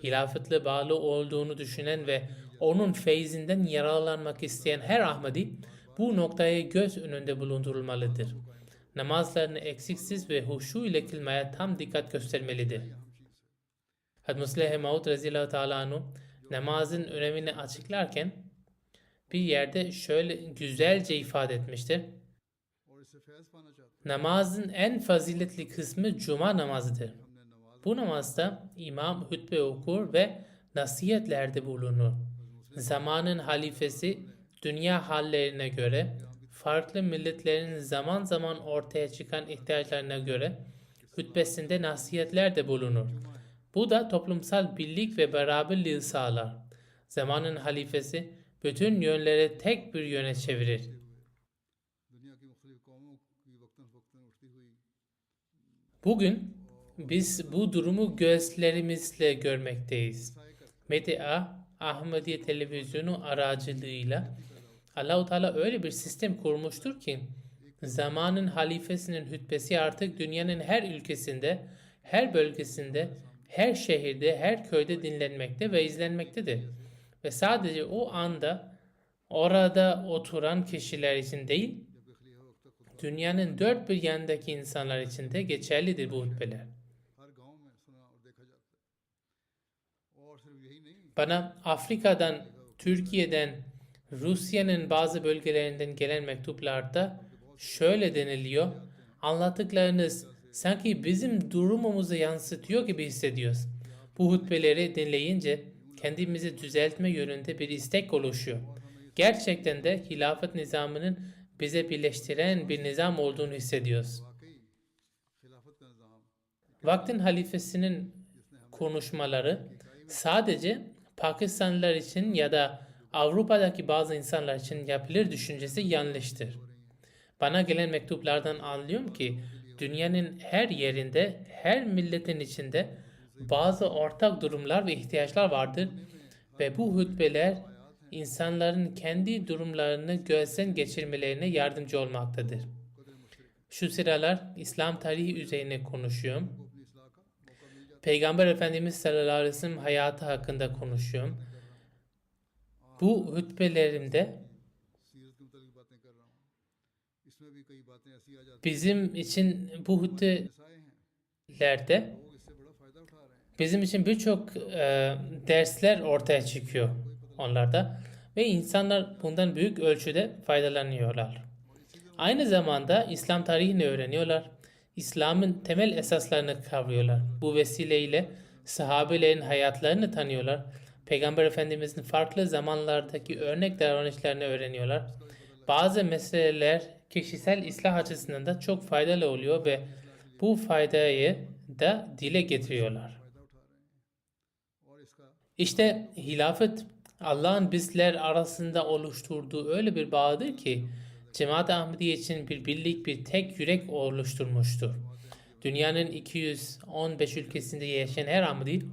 Hilafetle bağlı olduğunu düşünen ve onun feyzinden yararlanmak isteyen her Ahmedi bu noktayı göz önünde bulundurulmalıdır. Namazlarını eksiksiz ve huşu ile kılmaya tam dikkat göstermelidir. Hazreti Mesih Maud Raziyallahu Teala Anhu namazın önemini açıklarken bir yerde şöyle güzelce ifade etmiştir. और इससे फैज़ पाना चाहते Namazın en faziletli kısmı cuma namazıdır. हैं हमने नमाज Bu namazda imam hutbe okur ve nasihatlerde bulunur. Zamanın halifesi dünya hallerine göre, farklı milletlerin zaman zaman ortaya çıkan ihtiyaçlarına göre hutbesinde nasihatler de bulunur. Bu da toplumsal birlik ve beraberliği sağlar. Zamanın halifesi bütün yönleri tek bir yöne çevirir. दुनिया की मुख्तलिफ कौमों की वक्तन फ़वक्तन उठती हुई Bugün biz bu durumu gözlerimizle görmekteyiz. Medya, Ahmediye televizyonu aracılığıyla Allah-u Teala öyle bir sistem kurmuştur ki zamanın halifesinin hutbesi artık dünyanın her ülkesinde, her bölgesinde, her şehirde, her köyde dinlenmekte ve izlenmektedir. Ve sadece o anda orada oturan kişiler için değil, dünyanın dört bir yanındaki insanlar için de geçerlidir bu hutbeler. हर गांव में सुना और देखा जाता है। और सिर्फ यही नहीं, Bana Afrika'dan, Türkiye'den, Rusya'nın bazı bölgelerinden gelen mektuplarda şöyle deniliyor. Anlattıklarınız sanki bizim durumumuzu yansıtıyor gibi hissediyoruz. Bu hutbeleri dinleyince kendimizi düzeltme yönünde bir istek oluşuyor. Gerçekten de hilafet nizamının bize birleştiren bir nizam olduğunu hissediyoruz. वाकई खिलाफत का निज़ाम Vaktin halifesinin konuşmaları sadece Pakistanlılar için ya da Avrupa'daki bazı insanlar için yapılır düşüncesi yanlıştır. Bana gelen mektuplardan anlıyorum ki dünyanın her yerinde, her milletin içinde bazı ortak durumlar ve ihtiyaçlar vardır ve bu hutbeler insanların kendi durumlarını gözden geçirmelerine yardımcı olmaktadır. Şu sıralar İslam tarihi üzerine konuşuyorum. अपनी इसलाह का मौका मिल जाता Peygamber Efendimiz sallallahu aleyhi ve sellem hayatı hakkında konuşuyorum. Bu hutbelerimde है, सीरत के मुतालिक बातें कर रहा हूँ, इसमें भी कई बातें ऐसी आ जाती bizim için bu हैं hutbelerde लोग इससे बड़ा फ़ायदा उठा रहे हैं। bizim için birçok dersler ortaya çıkıyor onlarda ve insanlar bundan büyük ölçüde faydalanıyorlar. Aynı zamanda İslam tarihini öğreniyorlar. İslam'ın temel esaslarını kavruyorlar. Bu vesileyle sahabelerin hayatlarını tanıyorlar. Peygamber Efendimiz'in farklı zamanlardaki örnek davranışlarını öğreniyorlar. Bazı meseleler kişisel ıslah açısından da çok faydalı oluyor ve bu faydayı da dile getiriyorlar. और इसका İşte hilafet Allah'ın bizler arasında oluşturduğu öyle bir bağdır ki Cemaat-i Ahmediye için bir birlik, bir tek yürek oluşturmuştur. Dünyanın 215 ülkesinde yaşayan her Ahmedi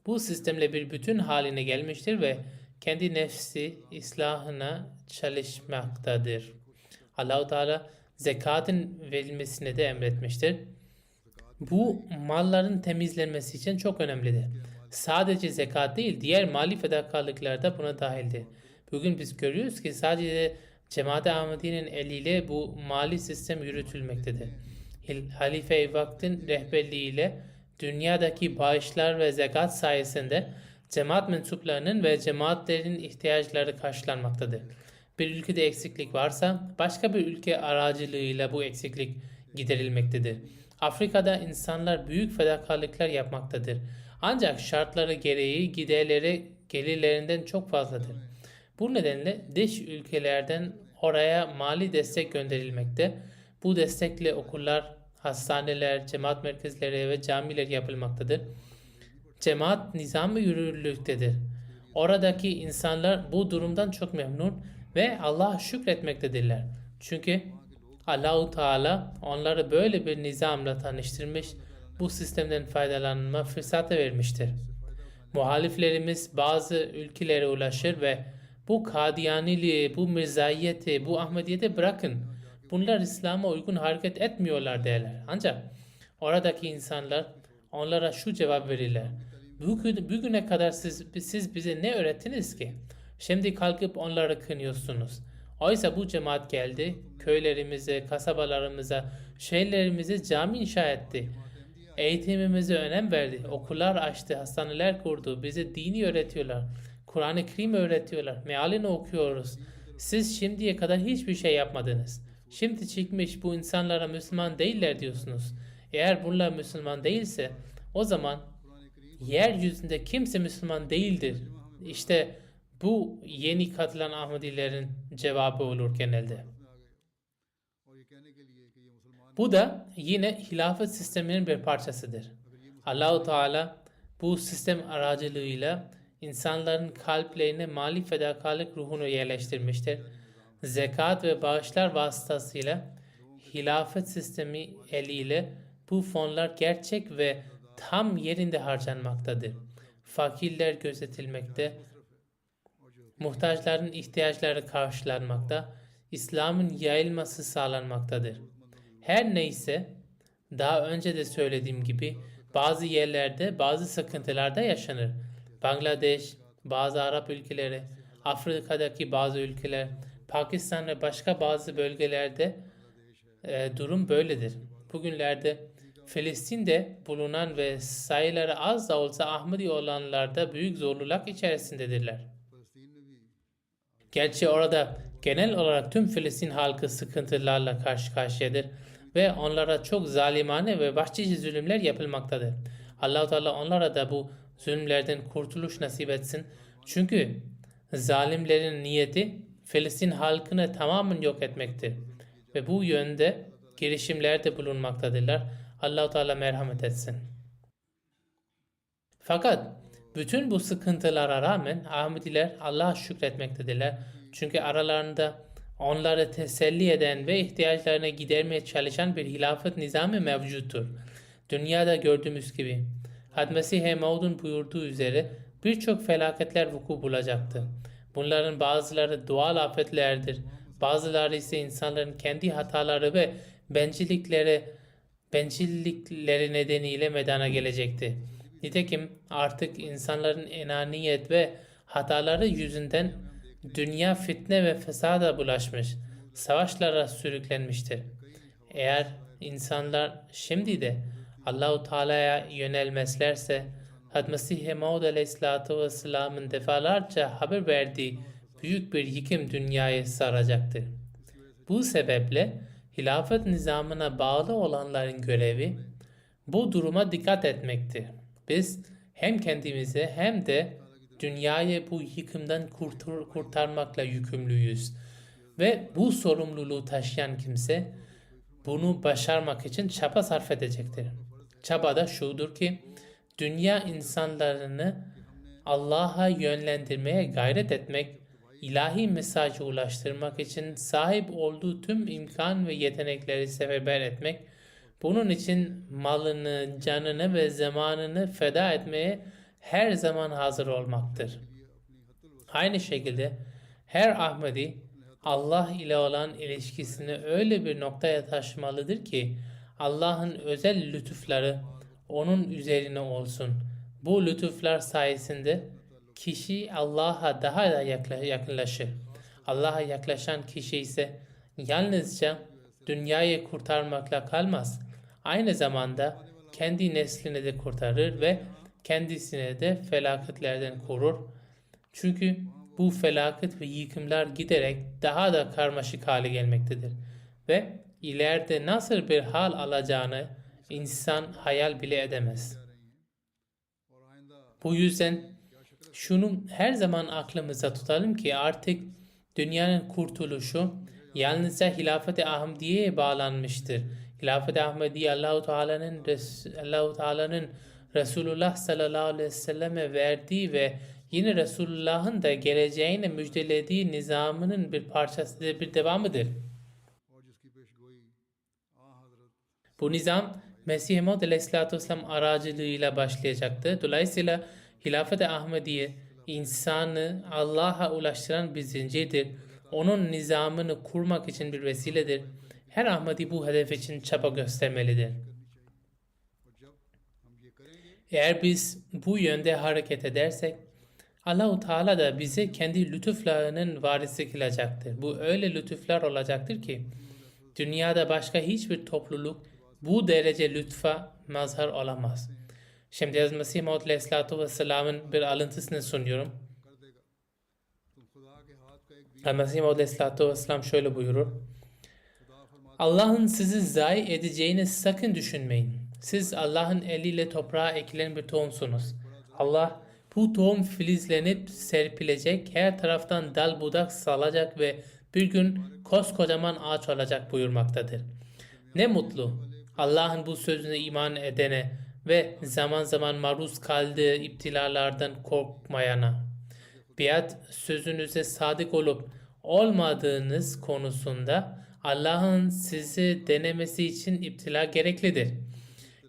bu sistemle bir bütün haline gelmiştir ve kendi nefsi islahına çalışmaktadır. Allah-u Teala zekatın verilmesini de emretmiştir. Bu malların temizlenmesi için çok önemlidir. Sadece zekat değil, diğer mali fedakarlıklar da buna dahildir. Bugün biz görüyoruz ki sadece Cemaat-i Ahmediye'nin eliyle bu mali sistem yürütülmektedir. Halife Ebu Bakır'ın rehberliğiyle dünyadaki bağışlar ve zekat sayesinde cemaat mensuplarının ve cemaatlerin ihtiyaçları karşılanmaktadır. Bir ülkede eksiklik varsa başka bir ülke aracılığıyla bu eksiklik giderilmektedir. Afrika'da insanlar büyük fedakarlıklar yapmaktadır. Ancak şartları gereği giderleri gelirlerinden çok fazladır. Bu nedenle dış ülkelerden oraya mali destek gönderilmekte. Bu destekle okullar, hastaneler, cemaat merkezleri ve camiler yapılmaktadır. Cemaat nizamı yürürlüktedir. Oradaki insanlar bu durumdan çok memnun ve Allah'a şükretmektedirler. Çünkü Allah-u Teala onları böyle bir nizamla tanıştırmış, bu sistemden faydalanma fırsatı vermiştir. Muhaliflerimiz bazı ülkelere ulaşır ve bu Kadiyaniliği, bu Mirzayeti, bu Ahmediyeti bırakın. Bunlar İslam'a uygun hareket etmiyorlar derler. Ancak oradaki insanlar onlara şu cevap verirler. Bugüne kadar siz bize ne öğrettiniz ki? Şimdi kalkıp onları kınıyorsunuz. Oysa bu cemaat geldi, köylerimize, kasabalarımıza, şehirlerimize cami inşa etti. Eğitimimize önem verdi, okullar açtı, hastaneler kurdu, bize dini öğretiyorlar. Kur'an-ı Kerim öğretiyorlar, mealini okuyoruz. Siz şimdiye kadar hiçbir şey yapmadınız. Şimdi çıkmış bu insanlara Müslüman değiller diyorsunuz. Eğer bunlar Müslüman değilse o zaman yeryüzünde kimse Müslüman değildir. İşte bu yeni katılan Ahmedilerin cevabı olur genelde. और ये कहने के लिए कि ये मुसलमान Bu da yine hilafet sisteminin bir parçasıdır. Allah-u Teala bu sistem aracılığıyla insanların kalplerine mali fedakarlık ruhunu yerleştirmiştir. Zekat ve bağışlar vasıtasıyla hilafet sistemi eliyle bu fonlar gerçek ve tam yerinde harcanmaktadır. Fakirler gözetilmekte, muhtaçların ihtiyaçları karşılanmakta, İslam'ın yayılması sağlanmaktadır. Her neyse, daha önce de söylediğim gibi bazı yerlerde bazı sıkıntılar da yaşanır. Bangladeş, bazı Arap ülkeleri, Afrika'daki bazı ülkeler, Pakistan ve başka bazı bölgelerde durum böyledir. Bugünlerde Filistin'de bulunan ve sayıları az da olsa Ahmadi olanlar da büyük zorluluk içerisindedirler. Gerçi orada genel olarak tüm Filistin halkı sıkıntılarla karşı karşıyadır ve onlara çok zalimane ve vahşice zulümler yapılmaktadır. Allah-u Teala onlara da bu zulümlerden kurtuluş nasip etsin. Çünkü zalimlerin niyeti Filistin halkını tamamen yok etmektir ve bu yönde girişimlerde bulunmaktadırlar. Allah-u Teala merhamet etsin. Fakat bütün bu sıkıntılara rağmen Ahmediler Allah'a şükretmektedirler. Çünkü aralarında onları teselli eden ve ihtiyaçlarını gidermeye çalışan bir hilafet nizamı mevcuttur. Dünyada gördüğümüz gibi Hz. Mesih-i Maud'un buyurduğu üzere birçok felaketler vuku bulacaktır. Bunların bazıları doğal afetlerdir. Bazıları ise insanların kendi hataları ve bencillikleri nedeniyle meydana gelecektir. Nitekim artık insanların enaniyet ve hataları yüzünden dünya fitne ve fesada bulaşmış, savaşlara sürüklenmiştir. Eğer insanlar şimdi de Allah-u Teala'ya yönelmezlerse, Hz. Mesih-i Maud Aleyhisselatü Vesselam'ın defalarca haber verdiği büyük bir yıkım dünyayı saracaktır. Bu sebeple hilafet nizamına bağlı olanların görevi bu duruma dikkat etmektir. Biz hem kendimizi hem de dünyayı bu yıkımdan kurtarmakla yükümlüyüz. Ve bu sorumluluğu taşıyan kimse bunu başarmak için çaba sarf edecektir. Çaba da şudur ki dünya insanlarını Allah'a yönlendirmeye gayret etmek, ilahi mesajı ulaştırmak için sahip olduğu tüm imkan ve yetenekleri seferber etmek, bunun için malını, canını ve zamanını feda etmeye her zaman hazır olmaktır. Aynı şekilde her Ahmedi Allah ile olan ilişkisini öyle bir noktaya taşımalıdır ki Allah'ın özel lütufları onun üzerine olsun. Bu lütuflar sayesinde kişi Allah'a daha da yakınlaşır. Allah'a yaklaşan kişi ise yalnızca dünyayı kurtarmakla kalmaz. Aynı zamanda kendi neslini de kurtarır ve kendisine de felaketlerden korur. Çünkü bu felaket ve yıkımlar giderek daha da karmaşık hale gelmektedir. Ve ileride nasıl bir hal alacağını insan hayal bile edemez. Bu yüzden şunu her zaman aklımıza tutalım ki artık dünyanın kurtuluşu yalnızca Hilafet-i Ahmediye'ye bağlanmıştır. Hilafet-i Ahmediye Allahu Teala'nın Resulullah sallallahu aleyhi ve selleme verdiği ve yine Resulullah'ın da geleceğine müjdelediği nizamının bir parçasıdır, bir devamıdır. Bu nizam Mesih-i Maud Aleyhisselatü Vesselam aracılığıyla başlayacaktı. Dolayısıyla Hilafet-i Ahmediye insanı Allah'a ulaştıran bir zincirdir. Onun nizamını kurmak için bir vesiledir. Her Ahmedi bu hedef için çaba göstermelidir. Eğer biz bu yönde hareket edersek, Allah-u Teala da bize kendi lütuflarının varisi kılacaktır. Bu öyle lütuflar olacaktır ki, dünyada başka hiçbir topluluk bu derece lütfa mazhar olamaz. Şimdi Hz. Mesih Maud Aleyhisselatü Vesselam'ın bir alıntısını sunuyorum. Hz. Mesih Maud Aleyhisselatü Vesselam şöyle buyurur. Allah'ın sizi zayi edeceğini sakın düşünmeyin. Siz Allah'ın eliyle toprağa ekilen bir tohumsunuz. Allah bu tohum filizlenip serpilecek, her taraftan dal budak salacak ve bir gün koskocaman ağaç olacak buyurmaktadır. Ne mutlu Allah'ın bu sözüne iman edene ve zaman zaman maruz kaldığı iptilalardan korkmayana. Biat sözünüze sadık olup olmadığınız konusunda Allah'ın sizi denemesi için iptila gereklidir.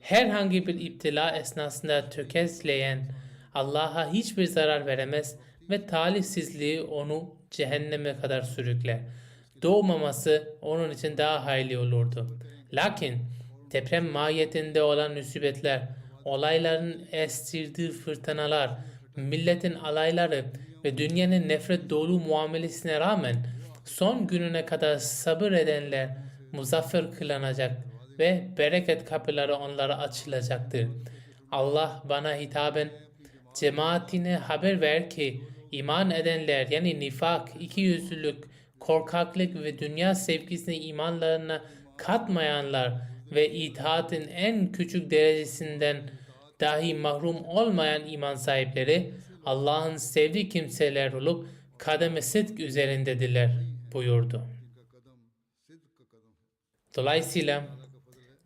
Herhangi bir iptila esnasında tökezleyen Allah'a hiçbir zarar veremez ve talihsizliği onu cehenneme kadar sürükler. doğmaması onun için daha hayırlı olurdu. Lakin deprem mahiyetinde olan musibetler, olayların estirdiği fırtınalar, milletin alayları ve dünyanın nefret dolu muamelesine rağmen son gününe kadar sabır edenler muzaffer kılınacak ve bereket kapıları onlara açılacaktır. Allah bana hitaben cemaatine haber ver ki iman edenler yani nifak, ikiyüzlülük, korkaklık ve dünya sevgisini imanlarına katmayanlar ve itaatin en küçük derecesinden dahi mahrum olmayan iman sahipleri Allah'ın sevdiği kimseler olup kademe sıdk üzerindedirler buyurdu. Dolayısıyla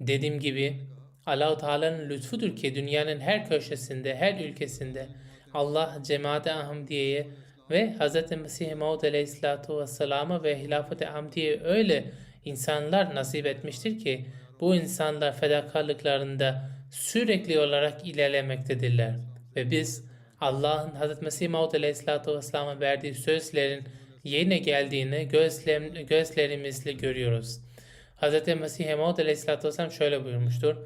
dediğim gibi Allah-u Teala'nın lütfudur ki dünyanın her köşesinde, her ülkesinde Allah Cemaat-i Ahmediye'ye ve Hz. Mesih Maud Aleyhisselatu Vesselam'a ve Hilafet-i Ahmediye'ye öyle insanlar nasip etmiştir ki bu insanlar fedakarlıklarında sürekli olarak ilerlemektedirler. Ve biz Allah'ın Hz. Mesih Maud Aleyhisselatu Vesselam'a verdiği sözlerin yerine geldiğini gözlerimizle görüyoruz. Hz. Mesih Maud Aleyhisselatü Vesselam şöyle buyurmuştur.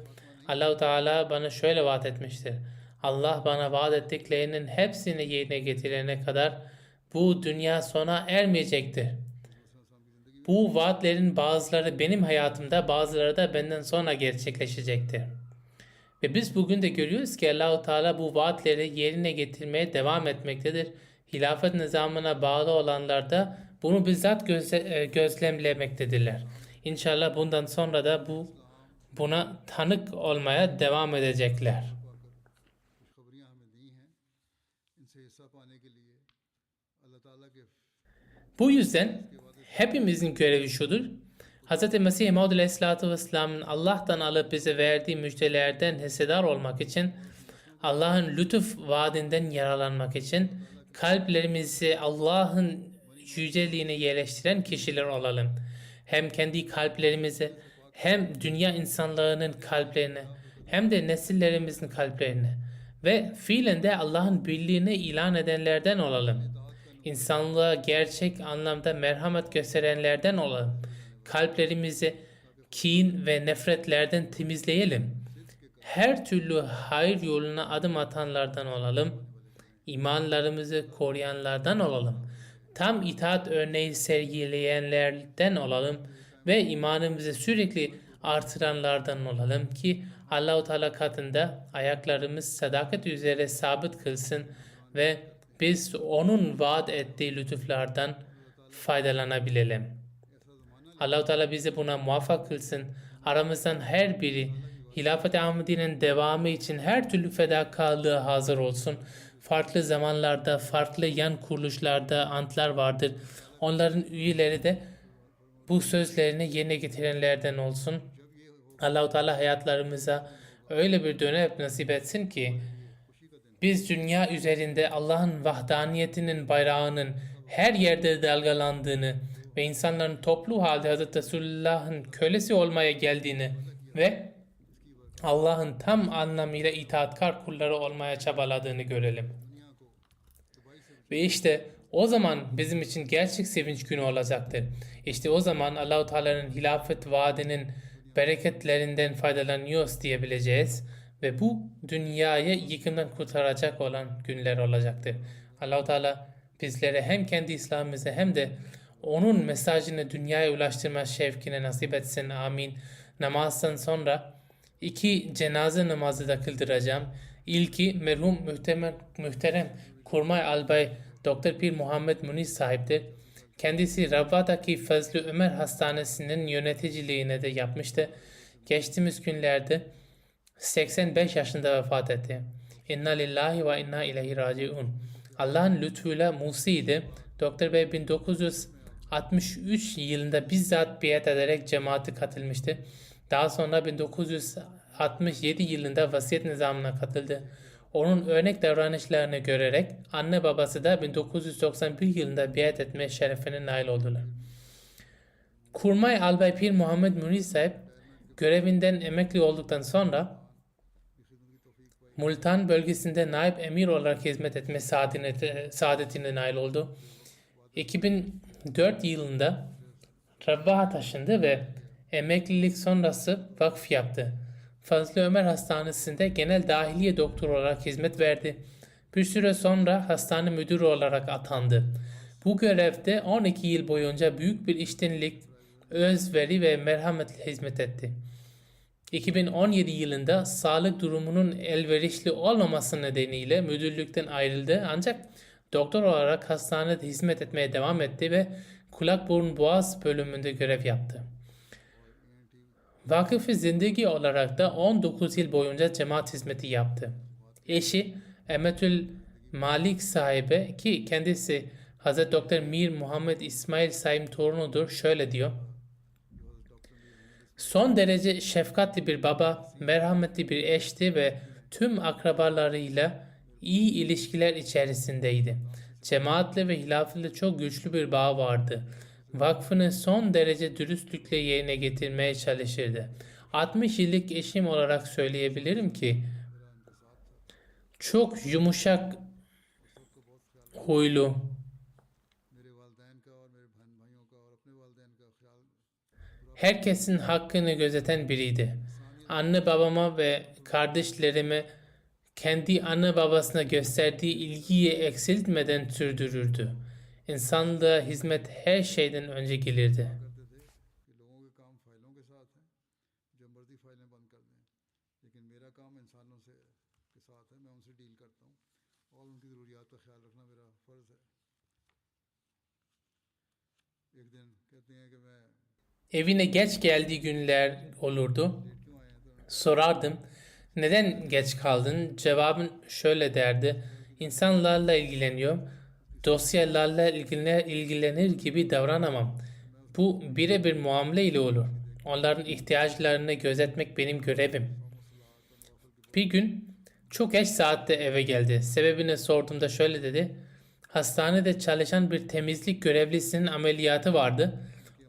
Allah-u Teala bana şöyle vaat etmiştir. Allah bana vaat ettiklerinin hepsini yerine getirene kadar bu dünya sona ermeyecektir. Bu vaatlerin bazıları benim hayatımda, bazıları da benden sonra gerçekleşecektir. Ve biz bugün de görüyoruz ki Allah-u Teala bu vaatleri yerine getirmeye devam etmektedir. Hilafet nizamına bağlı olanlar da bunu bizzat gözlemlemektedirler. İnşallah bundan sonra da buna tanık olmaya devam edecekler. Bu yüzden hepimizin görevi şudur. Hz. Mesih Maud Aleyhisselatü Vesselam'ın Allah'tan alıp bize verdiği müjdelerden hissedar olmak için, Allah'ın lütuf vaadinden yararlanmak için kalplerimizi Allah'ın yüceliğine yerleştiren kişiler olalım. Hem kendi kalplerimizi, hem dünya insanlarının kalplerini, hem de nesillerimizin kalplerini ve fiilen de Allah'ın birliğini ilan edenlerden olalım. İnsanlığa gerçek anlamda merhamet gösterenlerden olalım. Kalplerimizi kin ve nefretlerden temizleyelim. Her türlü hayır yoluna adım atanlardan olalım. İmanlarımızı koruyanlardan olalım. Tam itaat örneği sergileyenlerden olalım ve imanımızı sürekli artıranlardan olalım ki Allah-u Teala katında ayaklarımız sadakat üzere sabit kılsın ve biz onun vaat ettiği lütuflardan faydalanabilelim. Allah-u Teala bizi buna muvaffak kılsın. Aramızdan her biri Hilafet-i Ahmediye'nin devamı için her türlü fedakarlığa hazır olsun. Farklı zamanlarda, farklı yan kuruluşlarda antlar vardır. Onların üyeleri de bu sözlerini yerine getirenlerden olsun. Allah-u Teala hayatlarımıza öyle bir dönem nasip etsin ki biz dünya üzerinde Allah'ın vahdaniyetinin bayrağının her yerde dalgalandığını ve insanların toplu halde Hz. Resulullah'ın kölesi olmaya geldiğini ve Allah'ın tam anlamıyla itaatkar kulları olmaya çabaladığını görelim. Ve işte o zaman bizim için gerçek sevinç günü olacaktır. İşte o zaman Allah-u Teala'nın hilafet vaadinin bereketlerinden faydalanıyoruz diyebileceğiz ve bu dünyayı yıkımdan kurtaracak olan günler olacaktır. Allah-u Teala bizlere hem kendi İslam'ımıza hem de onun mesajını dünyaya ulaştırma şevkine nasip etsin. Amin. Namazdan sonra 2 cenaze namazı da kıldıracağım. İlki merhum muhterem Kurmay Albay Dr. Pir Muhammed Muniz sahiptir. Kendisi Rabva'daki Fazlı Ömer Hastanesi'nin yöneticiliğini de yapmıştı. Geçtiğimiz günlerde 85 yaşında vefat etti. İnna lillahi ve inna ileyhi raciun. Allah'ın lütfuyla Musi'ydi. Dr. Bey 1963 yılında bizzat biat ederek cemaate katılmıştı. Daha sonra 1967 yılında vasiyet nizamına katıldı. Onun örnek davranışlarını görerek anne babası da 1991 yılında biat etme şerefine nail oldular. Kurmay Albay Pir Muhammed Muniz sahip görevinden emekli olduktan sonra Multan bölgesinde naib emir olarak hizmet etme saadetine nail oldu. 2004 yılında Rabbaha taşındı ve emeklilik sonrası vakf yaptı. Fazlı Ömer Hastanesi'nde genel dahiliye doktoru olarak hizmet verdi. Bir süre sonra hastane müdürü olarak atandı. Bu görevde 12 yıl boyunca büyük bir içtenlik, özveri ve merhametle hizmet etti. 2017 yılında sağlık durumunun elverişli olmaması nedeniyle müdürlükten ayrıldı ancak doktor olarak hastanede hizmet etmeye devam etti ve kulak burun boğaz bölümünde görev yaptı. Vakıf-ı Zindagi olarak da 19 yıl boyunca cemaat hizmeti yaptı. Eşi Emetül Malik sahibi ki kendisi Hz. Dr. Mir Muhammed İsmail Saim torunudur şöyle diyor. Son derece şefkatli bir baba, merhametli bir eşti ve tüm akrabalarıyla iyi ilişkiler içerisindeydi. Cemaatle ve hilafetle çok güçlü bir bağ vardı. Vakfını son derece dürüstlükle yerine getirmeye çalışırdı. 60 yıllık eşim olarak söyleyebilirim ki çok yumuşak huylu, मेरे वालदैन का और मेरे बहन भाइयों का और अपने वालदैन का ख्याल herkesin hakkını gözeten biriydi. Anne babama ve kardeşlerime kendi anne babasına gösterdiği ilgiyi eksiltmeden sürdürürdü. İnsanlığa hizmet her şeyden önce gelirdi. करते थे कि लोगों के काम फाइलों के साथ हैं, जो मर्जी फाइलें बंद कर दें, लेकिन मेरा काम इंसानों से के साथ है, मैं उनसे डील करता हूँ और उनकी ज़रूरियात का ख्याल रखना मेरा फ़र्ज़ है। एक दिन कहते हैं कि मैं Evine geç geldiği günler olurdu. क्यों आए हैं, तो Sorardım, neden geç kaldın? Cevabın şöyle derdi. İnsanlarla ilgileniyor. Dosyalarla ilgilenir gibi davranamam. Bu birebir muamele ile olur. Onların ihtiyaçlarını gözetmek benim görevim. Bir gün çok geç saatte eve geldi. Sebebini sorduğumda şöyle dedi. Hastanede çalışan bir temizlik görevlisinin ameliyatı vardı.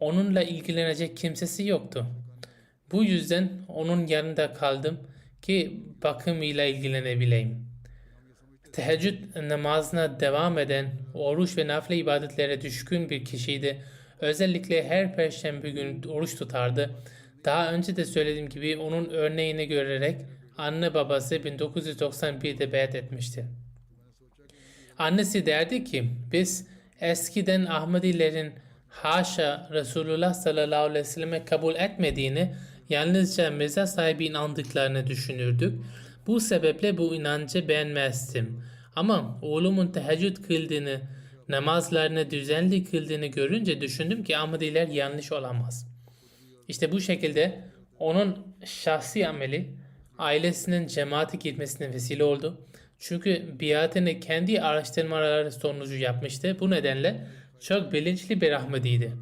Onunla ilgilenecek kimsesi yoktu. Bu yüzden onun yanında kaldım ki bakımıyla ilgilenebileyim. Teheccüd namazına devam eden, oruç ve nafile ibadetlere düşkün bir kişiydi. Özellikle her perşembe günü oruç tutardı. Daha önce de söylediğim gibi onun örneğini görerek anne babası 1991'de beyat etmişti. Annesi derdi ki biz eskiden Ahmedilerin haşa Resulullah sallallahu aleyhi ve selleme kabul etmediğini yalnızca mezar sahibi inandıklarını düşünürdük. Bu sebeple bu inancı beğenmezdim. Ama oğlumun teheccüd kıldığını, namazlarını düzenli kıldığını görünce düşündüm ki Ahmediler yanlış olamaz. İşte bu şekilde onun şahsi ameli ailesinin cemaate girmesine vesile oldu. Çünkü biatını kendi araştırmaları sonucu yapmıştı. Bu nedenle çok bilinçli bir Ahmediydi.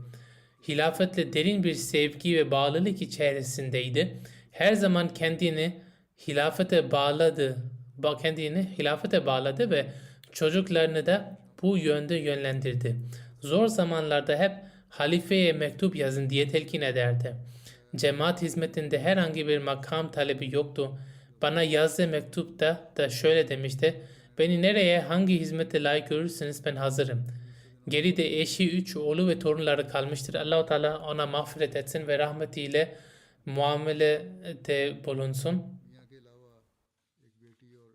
Hilafetle derin bir sevgi ve bağlılık içerisindeydi. Her zaman kendini hilafete bağladı ve çocuklarını da bu yönde yönlendirdi. Zor zamanlarda hep halifeye mektup yazın diye telkin ederdi. Cemaat hizmetinde herhangi bir makam talebi yoktu. Bana yazdığı mektupta da şöyle demişti. Beni nereye hangi hizmete layık görürseniz ben hazırım. Geride eşi, 3 oğlu ve torunları kalmıştır. Allah-u Teala ona mağfiret etsin ve rahmetiyle muamelede bulunsun. मियाँ के अलावा एक बेटी और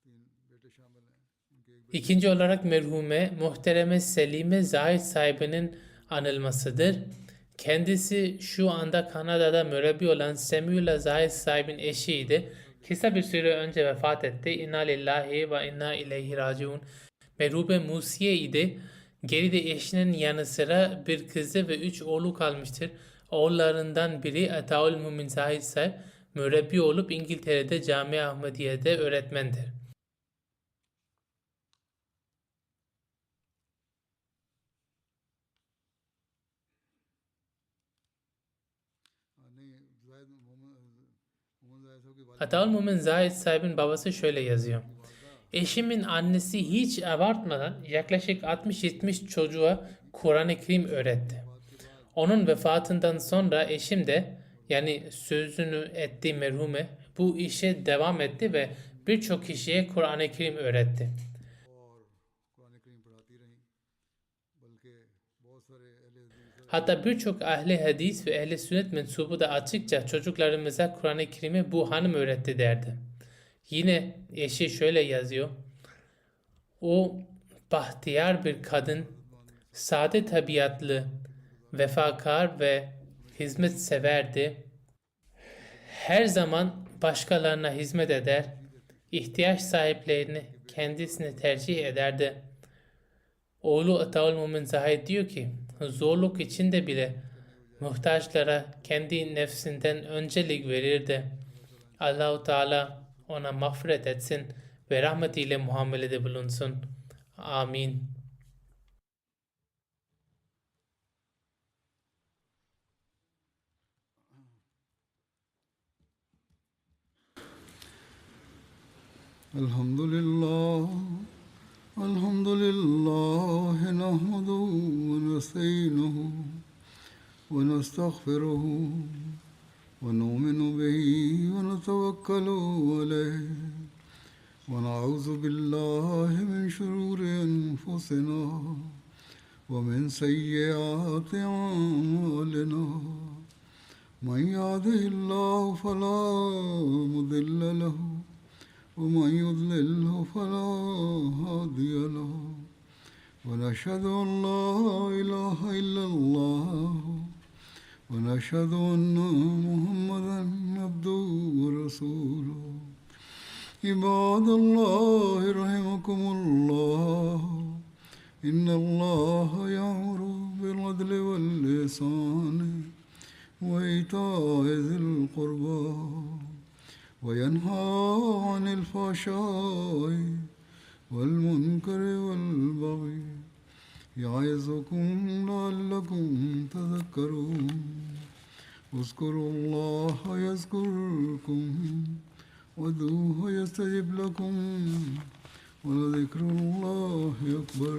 3 बेटे शामिल हैं, उनके एक İkinci olarak merhume muhtereme Selime Zahid sahibinin anılmasıdır. Kendisi şu anda Kanada'da mürebbi olan Samuel Zahid sahibin eşiydi. Kısa bir süre önce vefat etti. İnna lillahi ve inna ileyhi raciun. Merhube Musiye idi. Geride eşinin yanı sıra bir kızı ve 3 oğlu kalmıştır. Oğullarından biri Ataul Mumin Zahid sahib mürebbi olup İngiltere'de Cami-i Ahmediye'de öğretmendir. नहीं जायद मोहम्मद जायद साहब की वालिदा Ataul Mumin Zahid sahibin babası şöyle yazıyor. Eşimin annesi hiç abartmadan yaklaşık 60-70 çocuğa Kur'an-ı Kerim öğretti. Onun vefatından sonra eşim de yani sözünü ettiği merhume bu işe devam etti ve birçok kişiye Kur'an-ı Kerim öğretti. और कुरान करीम पढ़ाती रहीं, बल्कि बहुत सारे अहले हदीस Hatta birçok ahli hadis ve ehli sünnet mensubu da açıkça çocuklarımıza Kur'an-ı Kerim'i bu hanım öğretti derdi. Yine eşi şöyle yazıyor. O bahtiyar bir kadın, sade tabiatlı, vefakar ve hizmet severdi. Her zaman başkalarına hizmet eder, ihtiyaç sahiplerini kendisine tercih ederdi. Oğlu Ataul Mumin Zahid diyor ki, zorluk içinde bile muhtaçlara kendi nefsinden öncelik verirdi. Allahu Teala ona mağfiret etsin ve rahmetiyle muamelede bulunsun. Amin. Elhamdülillah nahmaduhu ve nestainuhu ve nestağfiruhu ve nu'minu bihi ve netevekkalu aleyh ve na'udzu billahi min şururi enfusina ve min seyyiati a'malina. Men yahdihillahu fela mudille lehu ومن يضلله فلا هادي له ونشهد أن لا إله إلا الله ونشهد أن محمدا عبده ورسوله عباد الله رحمكم الله إن الله يأمر بالعدل والإحسان وإيتاء ذي القربى وينهى عن الفحشاء والمنكر والبغي يعظكم لعلكم تذكرون اذكروا الله يذكركم وادعوه يستجب لكم ولذكر الله أكبر.